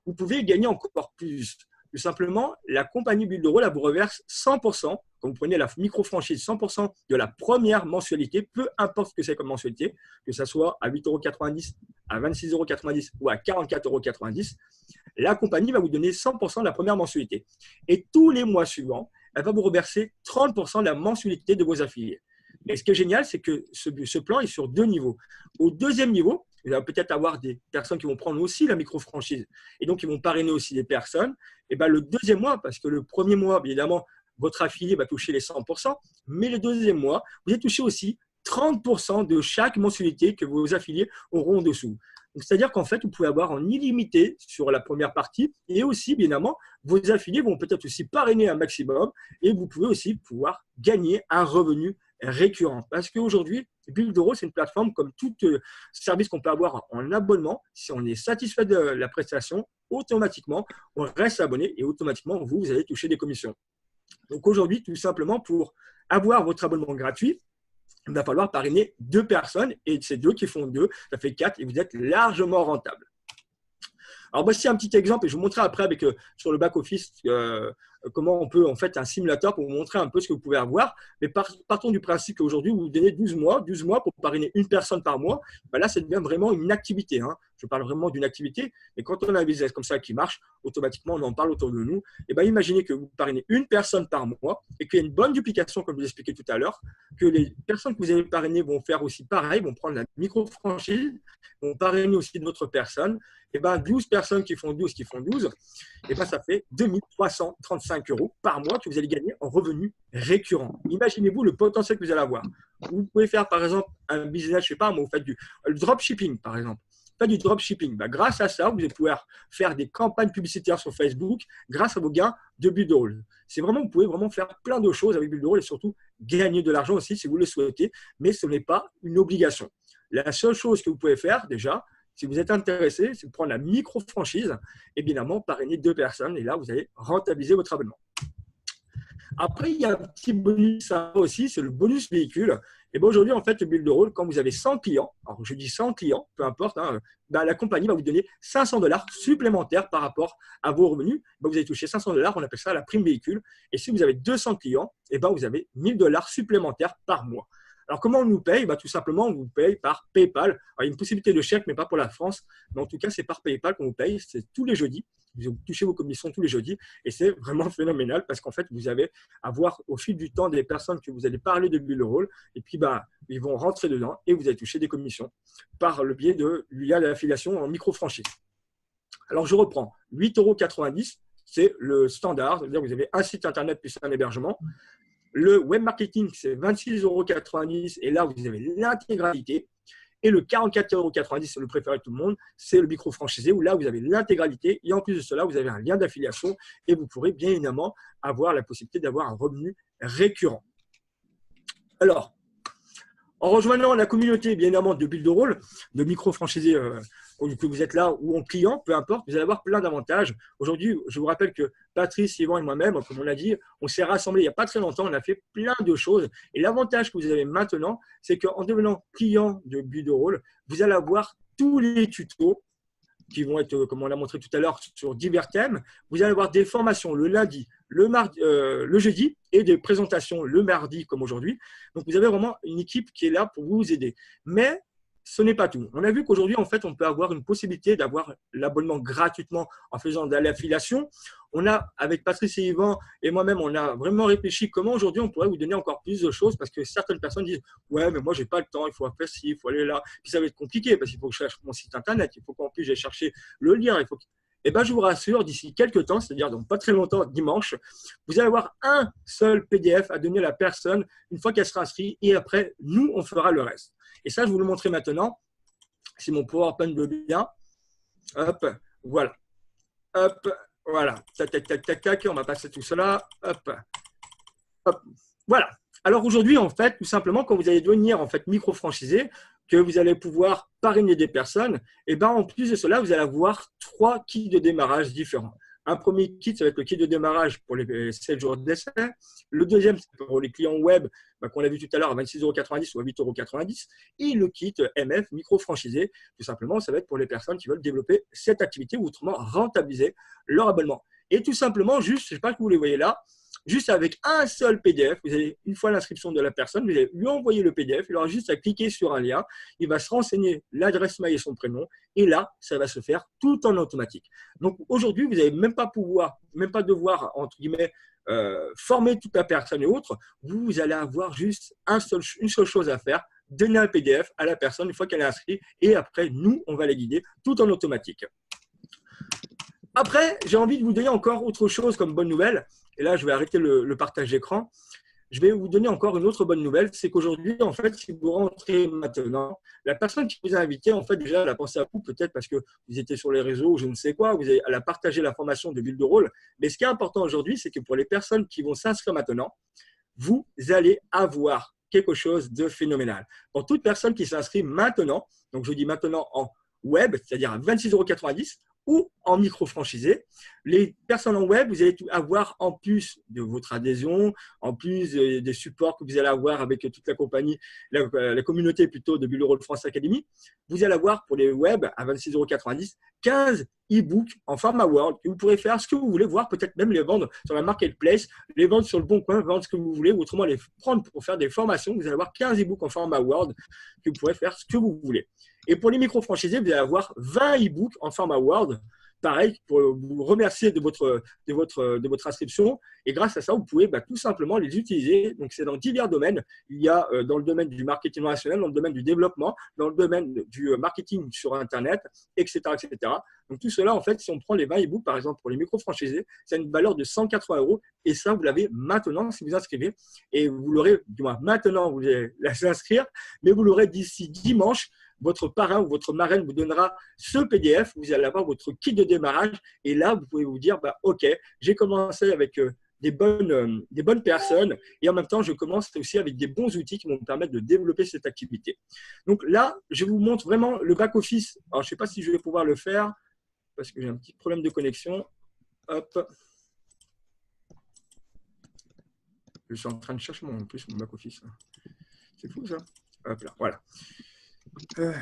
Vous pouvez gagner encore plus. Tout simplement, la compagnie Build a Role vous reverse 100%. Quand vous prenez la micro-franchise, 100% de la première mensualité, peu importe ce que c'est comme mensualité, que ce soit à 8,90 €, à 26,90 € ou à 44,90 €, la compagnie va vous donner 100% de la première mensualité. Et tous les mois suivants, elle va vous reverser 30% de la mensualité de vos affiliés. Et ce qui est génial, c'est que ce plan est sur 2 niveaux. Au deuxième niveau, vous allez peut-être avoir des personnes qui vont prendre aussi la micro-franchise et donc ils vont parrainer aussi des personnes. Et le deuxième mois, parce que le premier mois, évidemment, votre affilié va toucher les 100%, mais le deuxième mois, vous allez toucher aussi 30% de chaque mensualité que vos affiliés auront en dessous. C'est-à-dire qu'en fait, vous pouvez avoir en illimité sur la première partie et aussi, bien évidemment, vos affiliés vont peut-être aussi parrainer un maximum et vous pouvez aussi pouvoir gagner un revenu récurrent. Parce qu'aujourd'hui, Build a Role, c'est une plateforme comme tout service qu'on peut avoir en abonnement. Si on est satisfait de la prestation, automatiquement, on reste abonné et automatiquement, vous allez toucher des commissions. Donc aujourd'hui, tout simplement, pour avoir votre abonnement gratuit, il va falloir parrainer 2 personnes et ces 2 qui font 2, ça fait 4 et vous êtes largement rentable. Alors voici un petit exemple et je vous montrerai après avec, sur le back-office comment on peut en fait un simulateur pour vous montrer un peu ce que vous pouvez avoir. Mais partons du principe qu'aujourd'hui, vous vous donnez 12 mois pour parrainer une personne par mois. Là, ça devient vraiment une activité. Je parle vraiment d'une activité. Et quand on a un business comme ça qui marche, automatiquement, on en parle autour de nous. Et imaginez que vous parrainez une personne par mois et qu'il y a une bonne duplication, comme je vous expliqué tout à l'heure, que les personnes que vous avez parrainées vont faire aussi pareil, vont prendre la micro-franchise, vont parrainer aussi d'autres personnes. 12 personnes qui font 12, ça fait 2335 € par mois que vous allez gagner en revenus récurrents. Imaginez-vous le potentiel que vous allez avoir. Vous pouvez faire par exemple un business, je ne sais pas, vous faites du dropshipping par exemple. Faites du dropshipping. Grâce à ça, vous allez pouvoir faire des campagnes publicitaires sur Facebook grâce à vos gains de Build a Role. Vous pouvez vraiment faire plein de choses avec Build a Role et surtout gagner de l'argent aussi si vous le souhaitez, mais ce n'est pas une obligation. La seule chose que vous pouvez faire déjà, si vous êtes intéressé, c'est de prendre la micro-franchise, évidemment, parrainer 2 personnes. Et là, vous allez rentabiliser votre abonnement. Après, il y a un petit bonus aussi, c'est le bonus véhicule. Et bien aujourd'hui, en fait, le Build a Roll, quand vous avez 100 clients, alors je dis 100 clients, peu importe, ben, la compagnie va vous donner $500 supplémentaires par rapport à vos revenus. Ben, vous allez toucher $500, on appelle ça la prime véhicule. Et si vous avez 200 clients, et ben, vous avez $1000 supplémentaires par mois. Alors, comment on nous paye? Tout simplement, on vous paye par PayPal. Alors, il y a une possibilité de chèque, mais pas pour la France. Mais en tout cas, c'est par PayPal qu'on vous paye. C'est tous les jeudis. Vous touchez vos commissions tous les jeudis. Et c'est vraiment phénoménal parce qu'en fait, vous allez avoir au fil du temps des personnes que vous allez parler de Build a Roll. Et puis, ils vont rentrer dedans et vous allez toucher des commissions par le biais de l'affiliation en micro-franchise. Alors, je reprends. 8,90 €, c'est le standard. C'est-à-dire que vous avez un site internet plus un hébergement. Le web marketing, c'est 26,90 € et là, vous avez l'intégralité. Et le 44,90 €, c'est le préféré de tout le monde, c'est le micro-franchisé où là, vous avez l'intégralité. Et en plus de cela, vous avez un lien d'affiliation et vous pourrez bien évidemment avoir la possibilité d'avoir un revenu récurrent. Alors, en rejoignant la communauté, bien évidemment, de Build a Roll, de micro-franchisés que vous êtes là ou en client, peu importe, vous allez avoir plein d'avantages. Aujourd'hui, je vous rappelle que Patrice, Yvan et moi-même, comme on l'a dit, on s'est rassemblés il n'y a pas très longtemps, on a fait plein de choses. Et l'avantage que vous avez maintenant, c'est qu'en devenant client de Build a Roll, vous allez avoir tous les tutos qui vont être, comme on l'a montré tout à l'heure, sur divers thèmes. Vous allez avoir des formations le lundi, le mardi, le jeudi et des présentations le mardi comme aujourd'hui. Donc, vous avez vraiment une équipe qui est là pour vous aider. Mais ce n'est pas tout. On a vu qu'aujourd'hui, en fait, on peut avoir une possibilité d'avoir l'abonnement gratuitement en faisant de l'affiliation. On a, avec Patrice et Yvan et moi-même, on a vraiment réfléchi comment aujourd'hui on pourrait vous donner encore plus de choses parce que certaines personnes disent « Ouais, mais moi, je n'ai pas le temps, il faut faire ci, il faut aller là. » Puis ça va être compliqué parce qu'il faut que je cherche mon site internet, il faut qu'en plus, j'aille chercher le lien. Eh bien, je vous rassure, d'ici quelques temps, c'est-à-dire dans pas très longtemps, dimanche, vous allez avoir un seul PDF à donner à la personne une fois qu'elle sera inscrite et après, nous, on fera le reste. Et ça, je vais vous le montrer maintenant. Si mon PowerPoint veut bien. Hop, voilà. Hop, voilà. Tac, tac, tac, tac, tac. On va passer tout cela. Hop, hop. Voilà. Alors aujourd'hui, en fait, tout simplement, quand vous allez devenir en fait micro-franchisé, que vous allez pouvoir parrainer des personnes, et ben en plus de cela, vous allez avoir 3 kits de démarrage différents. Un premier kit, ça va être le kit de démarrage pour les 7 jours d'essai. Le deuxième, c'est pour les clients web, qu'on a vu tout à l'heure à 26,90 € ou à 8,90 €. Et le kit MF, micro-franchisé, tout simplement, ça va être pour les personnes qui veulent développer cette activité ou autrement rentabiliser leur abonnement. Et tout simplement, juste, je ne sais pas que vous les voyez là, juste avec un seul PDF, vous allez, une fois l'inscription de la personne, vous allez lui envoyer le PDF, il aura juste à cliquer sur un lien, il va se renseigner l'adresse mail et son prénom, et là, ça va se faire tout en automatique. Donc aujourd'hui, vous n'allez même pas devoir, entre guillemets, former toute la personne et autres, vous allez avoir juste une seule chose à faire, donner un PDF à la personne une fois qu'elle est inscrite, et après, nous, on va la guider tout en automatique. Après, j'ai envie de vous donner encore autre chose comme bonne nouvelle. Et là, je vais arrêter le partage d'écran. Je vais vous donner encore une autre bonne nouvelle. C'est qu'aujourd'hui, en fait, si vous rentrez maintenant, la personne qui vous a invité, en fait, déjà, elle a pensé à vous, peut-être parce que vous étiez sur les réseaux ou je ne sais quoi. Elle a partagé l'information de Build a Roll. Mais ce qui est important aujourd'hui, c'est que pour les personnes qui vont s'inscrire maintenant, vous allez avoir quelque chose de phénoménal. Pour toute personne qui s'inscrit maintenant, donc je dis maintenant en web, c'est-à-dire à 26,90 € ou en micro-franchisé. Les personnes en web, vous allez avoir en plus de votre adhésion, en plus des supports que vous allez avoir avec toute la compagnie, la communauté plutôt de Build a Roll France Academy, vous allez avoir pour les web à 26,90 € 15 e-books en format Word que vous pourrez faire ce que vous voulez, voir peut-être même les vendre sur la marketplace, les vendre sur le bon coin, vendre ce que vous voulez ou autrement les prendre pour faire des formations. Vous allez avoir 15 e-books en format Word que vous pourrez faire ce que vous voulez. Et pour les micro-franchisés, vous allez avoir 20 e-books en format Word. Pareil, pour vous remercier de votre inscription. Et grâce à ça, vous pouvez tout simplement les utiliser. Donc, c'est dans divers domaines. Il y a dans le domaine du marketing relationnel, dans le domaine du développement, dans le domaine du marketing sur Internet, etc., etc. Donc, tout cela, en fait, si on prend les 20 e-books, par exemple, pour les micro-franchisés, c'est une valeur de 180 €. Et ça, vous l'avez maintenant si vous inscrivez. Et vous l'aurez, du moins maintenant, vous allez l'inscrire, mais vous l'aurez d'ici dimanche. Votre parrain ou votre marraine vous donnera ce PDF, vous allez avoir votre kit de démarrage et là, vous pouvez vous dire, OK, j'ai commencé avec des bonnes personnes et en même temps, je commence aussi avec des bons outils qui vont me permettre de développer cette activité. Donc là, je vous montre vraiment le back-office. Alors, je ne sais pas si je vais pouvoir le faire parce que j'ai un petit problème de connexion. Hop. Je suis en train de chercher mon back-office. C'est fou ça. Hop là, voilà. Je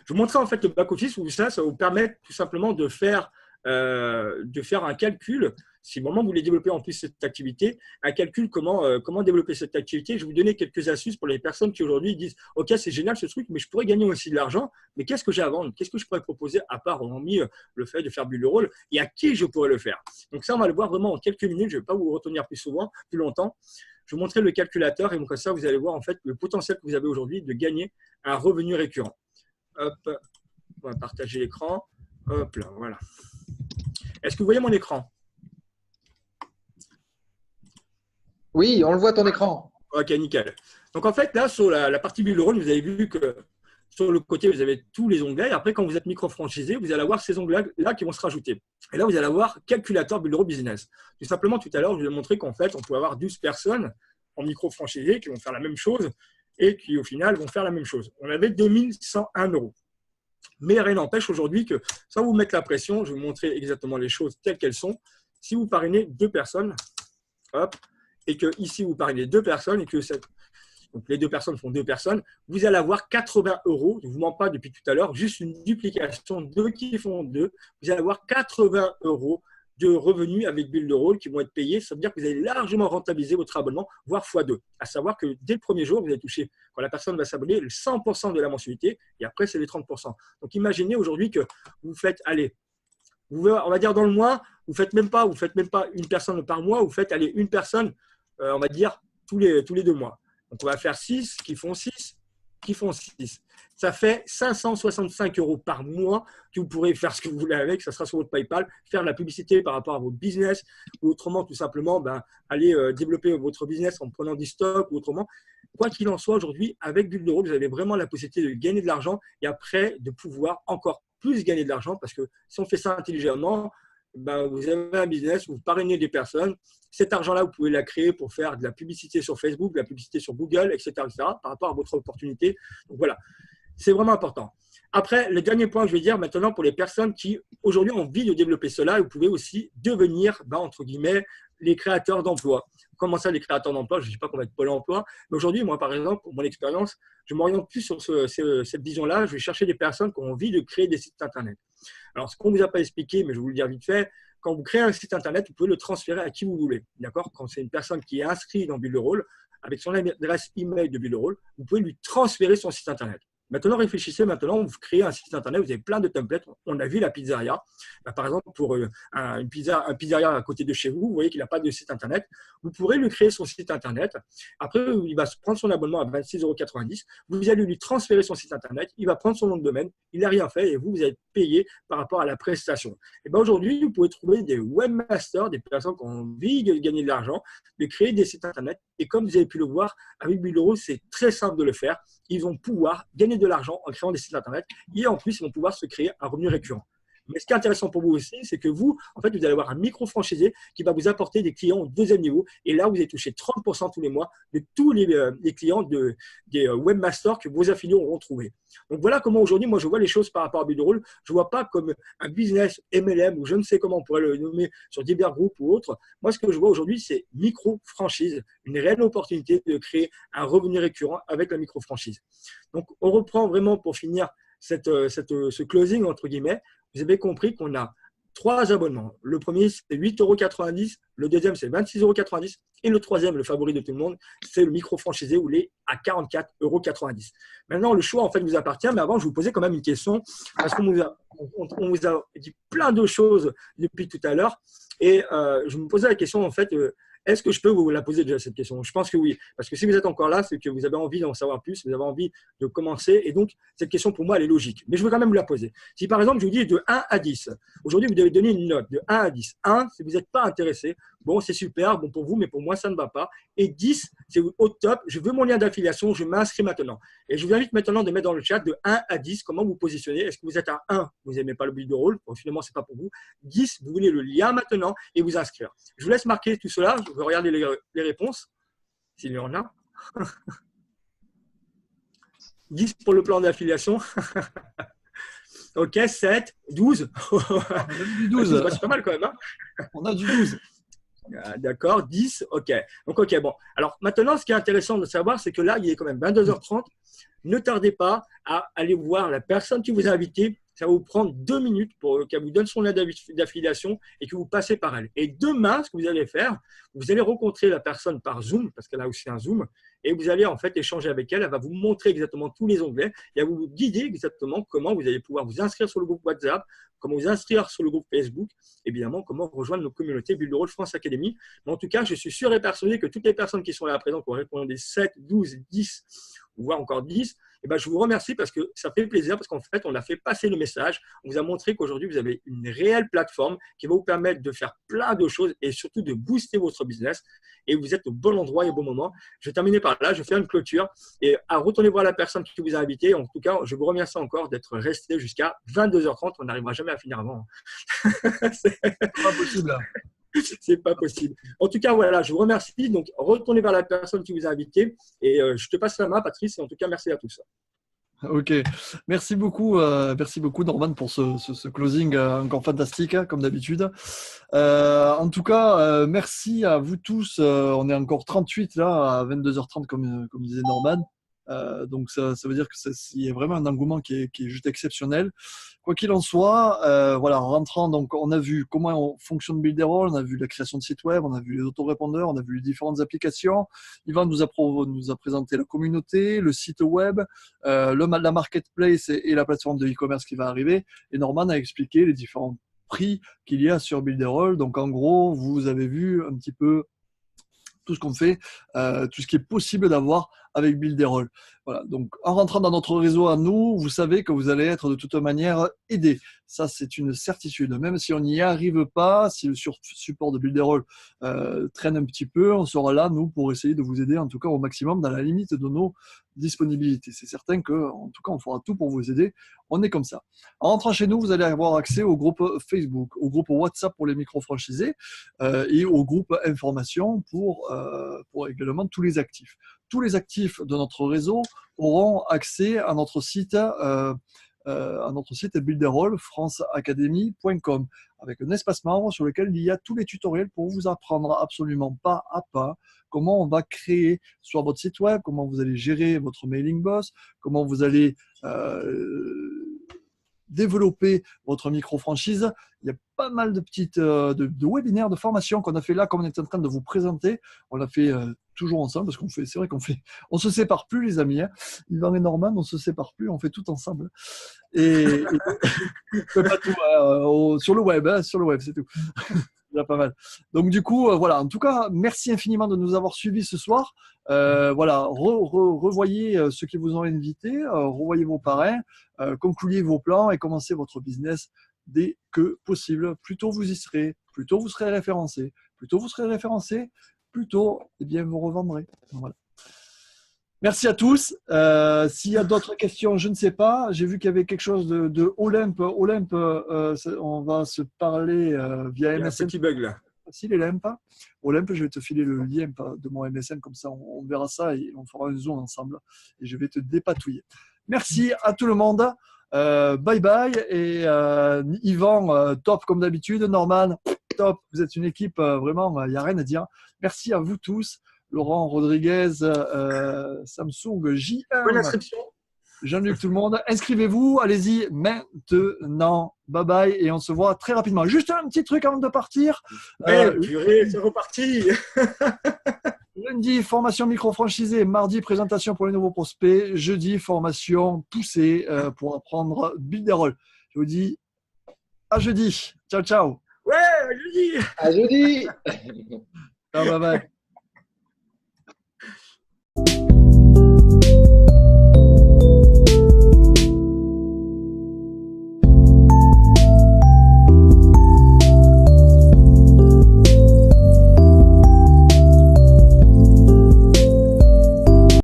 vous montrerai en fait le back-office où ça va vous permettre tout simplement de faire un calcul. Si vraiment vous voulez développer en plus cette activité, un calcul comment développer cette activité. Je vais vous donner quelques astuces pour les personnes qui aujourd'hui disent « Ok, c'est génial ce truc, mais je pourrais gagner aussi de l'argent. Mais qu'est-ce que j'ai à vendre? Qu'est-ce que je pourrais proposer à part hormis le fait de faire bulle de rôle et à qui je pourrais le faire ?» Donc ça, on va le voir vraiment en quelques minutes. Je ne vais pas vous retenir plus longtemps. Je vais vous montrer le calculateur et comme ça, vous allez voir en fait le potentiel que vous avez aujourd'hui de gagner un revenu récurrent. Hop, on va partager l'écran. Hop là, voilà. Est-ce que vous voyez mon écran? Oui, on le voit ton écran. Ok, nickel. Donc en fait, là, sur la partie bulle de rôle, vous avez vu que sur le côté, vous avez tous les onglets. Et après, quand vous êtes micro-franchisé, vous allez avoir ces onglets-là qui vont se rajouter. Et là, vous allez avoir calculateur bulle de rôle business. Tout simplement, tout à l'heure, je vous ai montré qu'en fait, on peut avoir 12 personnes en micro-franchisé qui vont faire la même chose et qui, au final, vont faire la même chose. On avait 2101 €. Mais rien n'empêche aujourd'hui que, sans vous mettre la pression, je vais vous montrer exactement les choses telles qu'elles sont. Si vous parrainez 2 personnes, hop, et que ici, vous parrainez 2 personnes et que donc les 2 personnes font 2 personnes, vous allez avoir 80 €. Je ne vous mens pas depuis tout à l'heure, juste une duplication, 2 qui font 2. Vous allez avoir 80 € de revenus avec bulle de rôle qui vont être payés. Ça veut dire que vous allez largement rentabiliser votre abonnement, voire x2. À savoir que dès le premier jour, vous allez toucher, quand la personne va s'abonner, le 100% de la mensualité et après, c'est les 30%. Donc, imaginez aujourd'hui que vous faites, allez, on va dire dans le mois, vous faites même pas une personne par mois, vous faites, allez, une personne, on va dire, tous les 2 mois. Donc, on va faire 6 qui font 6, qui font 6. Ça fait 565 € par mois que vous pourrez faire ce que vous voulez avec. Ça sera sur votre PayPal, faire de la publicité par rapport à votre business ou autrement, tout simplement, aller développer votre business en prenant du stock ou autrement. Quoi qu'il en soit, aujourd'hui, avec Bulle de Rôle, vous avez vraiment la possibilité de gagner de l'argent et après de pouvoir encore plus gagner de l'argent parce que si on fait ça intelligemment, vous avez un business, vous parrainez des personnes. Cet argent-là, vous pouvez la créer pour faire de la publicité sur Facebook, de la publicité sur Google, etc., par rapport à votre opportunité. Donc voilà, c'est vraiment important. Après, le dernier point que je vais dire maintenant pour les personnes qui aujourd'hui ont envie de développer cela, vous pouvez aussi devenir, entre guillemets, les créateurs d'emplois. Comment ça, les créateurs d'emplois? Je ne dis pas qu'on va être Pôle emploi, mais aujourd'hui, moi, par exemple, pour mon expérience, je m'oriente plus sur cette vision-là. Je vais chercher des personnes qui ont envie de créer des sites Internet. Alors, ce qu'on ne vous a pas expliqué, mais je vais vous le dire vite fait, quand vous créez un site Internet, vous pouvez le transférer à qui vous voulez. D'accord? Quand c'est une personne qui est inscrite dans Bulle de Rôle, avec son adresse email de Bulle de Rôle, vous pouvez lui transférer son site Internet. Maintenant, réfléchissez, vous créez un site Internet, vous avez plein de templates. On a vu la pizzeria. Par exemple, pour un pizzeria à côté de chez vous, vous voyez qu'il n'a pas de site Internet. Vous pourrez lui créer son site Internet. Après, il va prendre son abonnement à 26,90 €. Vous allez lui transférer son site Internet. Il va prendre son nom de domaine. Il n'a rien fait et vous allez être payé par rapport à la prestation. Et aujourd'hui, vous pouvez trouver des webmasters, des personnes qui ont envie de gagner de l'argent, de créer des sites Internet. Et comme vous avez pu le voir, avec Bulle de Rôle, c'est très simple de le faire. Ils vont pouvoir gagner de l'argent en créant des sites Internet et en plus, ils vont pouvoir se créer un revenu récurrent. Mais ce qui est intéressant pour vous aussi, c'est que vous, en fait, vous allez avoir un micro-franchisé qui va vous apporter des clients au 2e niveau. Et là, vous allez toucher 30% tous les mois de tous les clients des webmasters que vos affiliés auront trouvé. Donc, voilà comment aujourd'hui, moi, je vois les choses par rapport à Bulle de Rôle. Je ne vois pas comme un business MLM ou je ne sais comment on pourrait le nommer sur divers groupes ou autres. Moi, ce que je vois aujourd'hui, c'est micro-franchise, une réelle opportunité de créer un revenu récurrent avec la micro-franchise. Donc, on reprend vraiment pour finir ce closing, entre guillemets. Vous avez compris qu'on a 3 abonnements. Le premier, c'est 8,90 €. Le deuxième, c'est 26,90 € Et le troisième, le favori de tout le monde, c'est le micro-franchisé où il est à 44,90 €. Maintenant, le choix, en fait, vous appartient. Mais avant, je vous posais quand même une question parce qu'on vous a dit plein de choses depuis tout à l'heure. Et je me posais la question, en fait, est-ce que je peux vous la poser déjà cette question? Je pense que oui. Parce que si vous êtes encore là, c'est que vous avez envie d'en savoir plus, vous avez envie de commencer. Et donc, cette question, pour moi, elle est logique. Mais je veux quand même vous la poser. Si par exemple, je vous dis de 1 à 10, aujourd'hui, vous devez donner une note de 1 à 10. 1, si vous n'êtes pas intéressé, bon, c'est super, bon pour vous, mais pour moi, ça ne va pas. Et 10, c'est au top, je veux mon lien d'affiliation, je m'inscris maintenant. Et je vous invite maintenant de mettre dans le chat de 1 à 10, comment vous positionnez. Est-ce que vous êtes à 1, vous n'aimez pas le build de rôle? Bon, finalement, ce n'est pas pour vous. 10, vous voulez le lien maintenant et vous inscrire. Je vous laisse marquer tout cela. Je vais regarder les réponses, s'il y en a. 10 pour le plan d'affiliation. Ok, 7, 12. On a du 12. C'est pas mal quand même. Hein, on a du 12. D'accord, 10, ok. Donc, ok, bon. Alors, maintenant, ce qui est intéressant de savoir, c'est que là, il est quand même 22h30. Ne tardez pas à aller voir la personne qui vous a invité. Ça va vous prendre 2 minutes pour qu'elle vous donne son lien d'affiliation et que vous passez par elle. Et demain, ce que vous allez faire, vous allez rencontrer la personne par Zoom, parce qu'elle a aussi un Zoom, et vous allez en fait échanger avec elle. Elle va vous montrer exactement tous les onglets et elle va vous guider exactement comment vous allez pouvoir vous inscrire sur le groupe WhatsApp, comment vous inscrire sur le groupe Facebook, évidemment, comment rejoindre nos communautés Build the Role France Academy. Mais en tout cas, je suis sûr et persuadé que toutes les personnes qui sont là à présent, qui ont répondu des 7, 12, 10, voire encore 10, eh ben, je vous remercie parce que ça fait plaisir, parce qu'en fait, on a fait passer le message. On vous a montré qu'aujourd'hui, vous avez une réelle plateforme qui va vous permettre de faire plein de choses et surtout de booster votre business. Et vous êtes au bon endroit et au bon moment. Je vais terminer par là. Je vais faire une clôture et à retourner voir la personne qui vous a invité. En tout cas, je vous remercie encore d'être resté jusqu'à 22h30. On n'arrivera jamais à finir avant. C'est pas possible. C'est pas possible. En tout cas, voilà, je vous remercie. Donc, retournez vers la personne qui vous a invité et je te passe la main, Patrice. Et en tout cas, merci à tous. Ok, merci beaucoup Norman pour ce closing encore fantastique hein, comme d'habitude. En tout cas, merci à vous tous. On est encore 38 là à 22h30 comme disait Norman. Donc ça veut dire qu'il y a vraiment un engouement qui est juste exceptionnel. Quoi qu'il en soit, voilà, en rentrant, donc on a vu comment fonctionne Build the Role, on a vu la création de site web, on a vu les autorépondeurs, on a vu les différentes applications. Yvan nous a présenté la communauté, le site web, la marketplace et la plateforme de e-commerce qui va arriver. Et Norman a expliqué les différents prix qu'il y a sur Build the Role. Donc en gros, vous avez vu un petit peu tout ce qu'on fait, tout ce qui est possible d'avoir avec Build the Role. Voilà. Donc, en rentrant dans notre réseau à nous, vous savez que vous allez être de toute manière aidé. Ça, c'est une certitude. Même si on n'y arrive pas, si le support de Build the Role traîne un petit peu, on sera là, nous, pour essayer de vous aider, en tout cas au maximum, dans la limite de nos disponibilités. C'est certain qu'en tout cas, on fera tout pour vous aider. On est comme ça. En rentrant chez nous, vous allez avoir accès au groupe Facebook, au groupe WhatsApp pour les micro-franchisés et au groupe information pour également tous les actifs. Tous les actifs de notre réseau auront accès à notre site Build the Role franceacademy.com avec un espace membre sur lequel il y a tous les tutoriels pour vous apprendre absolument pas à pas comment on va créer soit votre site web, comment vous allez gérer votre mailing boss, comment vous allez développer votre micro-franchise. Il y a pas mal de petites de webinaires, de formations qu'on a fait là, comme on est en train de vous présenter. On l'a fait toujours ensemble parce c'est vrai on se sépare plus les amis. Hein. Yvan et Norman, on se sépare plus, on fait tout ensemble. Et pas tout, sur le web, c'est tout. Déjà pas mal. Donc du coup, voilà. En tout cas, merci infiniment de nous avoir suivis ce soir. Voilà, revoyez ceux qui vous ont invité, revoyez vos parrains, concluez vos plans et commencez votre business dès que possible. Plus tôt vous y serez, plus tôt vous serez référencé. Plus tôt vous serez référencé, plus tôt, eh bien, vous revendrez. Voilà. Merci à tous. S'il y a d'autres questions, je ne sais pas. J'ai vu qu'il y avait quelque chose de Olympe. Olympe, on va se parler via MSN. Il y a un petit bug là. Facile, Olympe. Olympe, je vais te filer le lien de mon MSN, comme ça on verra ça et on fera un zoom ensemble. Et je vais te dépatouiller. Merci à tout le monde. Bye bye. Et Yvan, top comme d'habitude. Norman, top. Vous êtes une équipe, vraiment, il n'y a rien à dire. Merci à vous tous. Laurent Rodriguez, Samsung, JM, bonne inscription. Jean-Luc, tout le monde. Inscrivez-vous, allez-y maintenant. Bye bye et on se voit très rapidement. Juste un petit truc avant de partir. Purée, c'est reparti. Lundi, formation micro-franchisée. Mardi, présentation pour les nouveaux prospects. Jeudi, formation poussée pour apprendre Build the Role. Je vous dis à jeudi. Ciao, ciao. Ouais, à jeudi. À jeudi. Ciao, bye bye.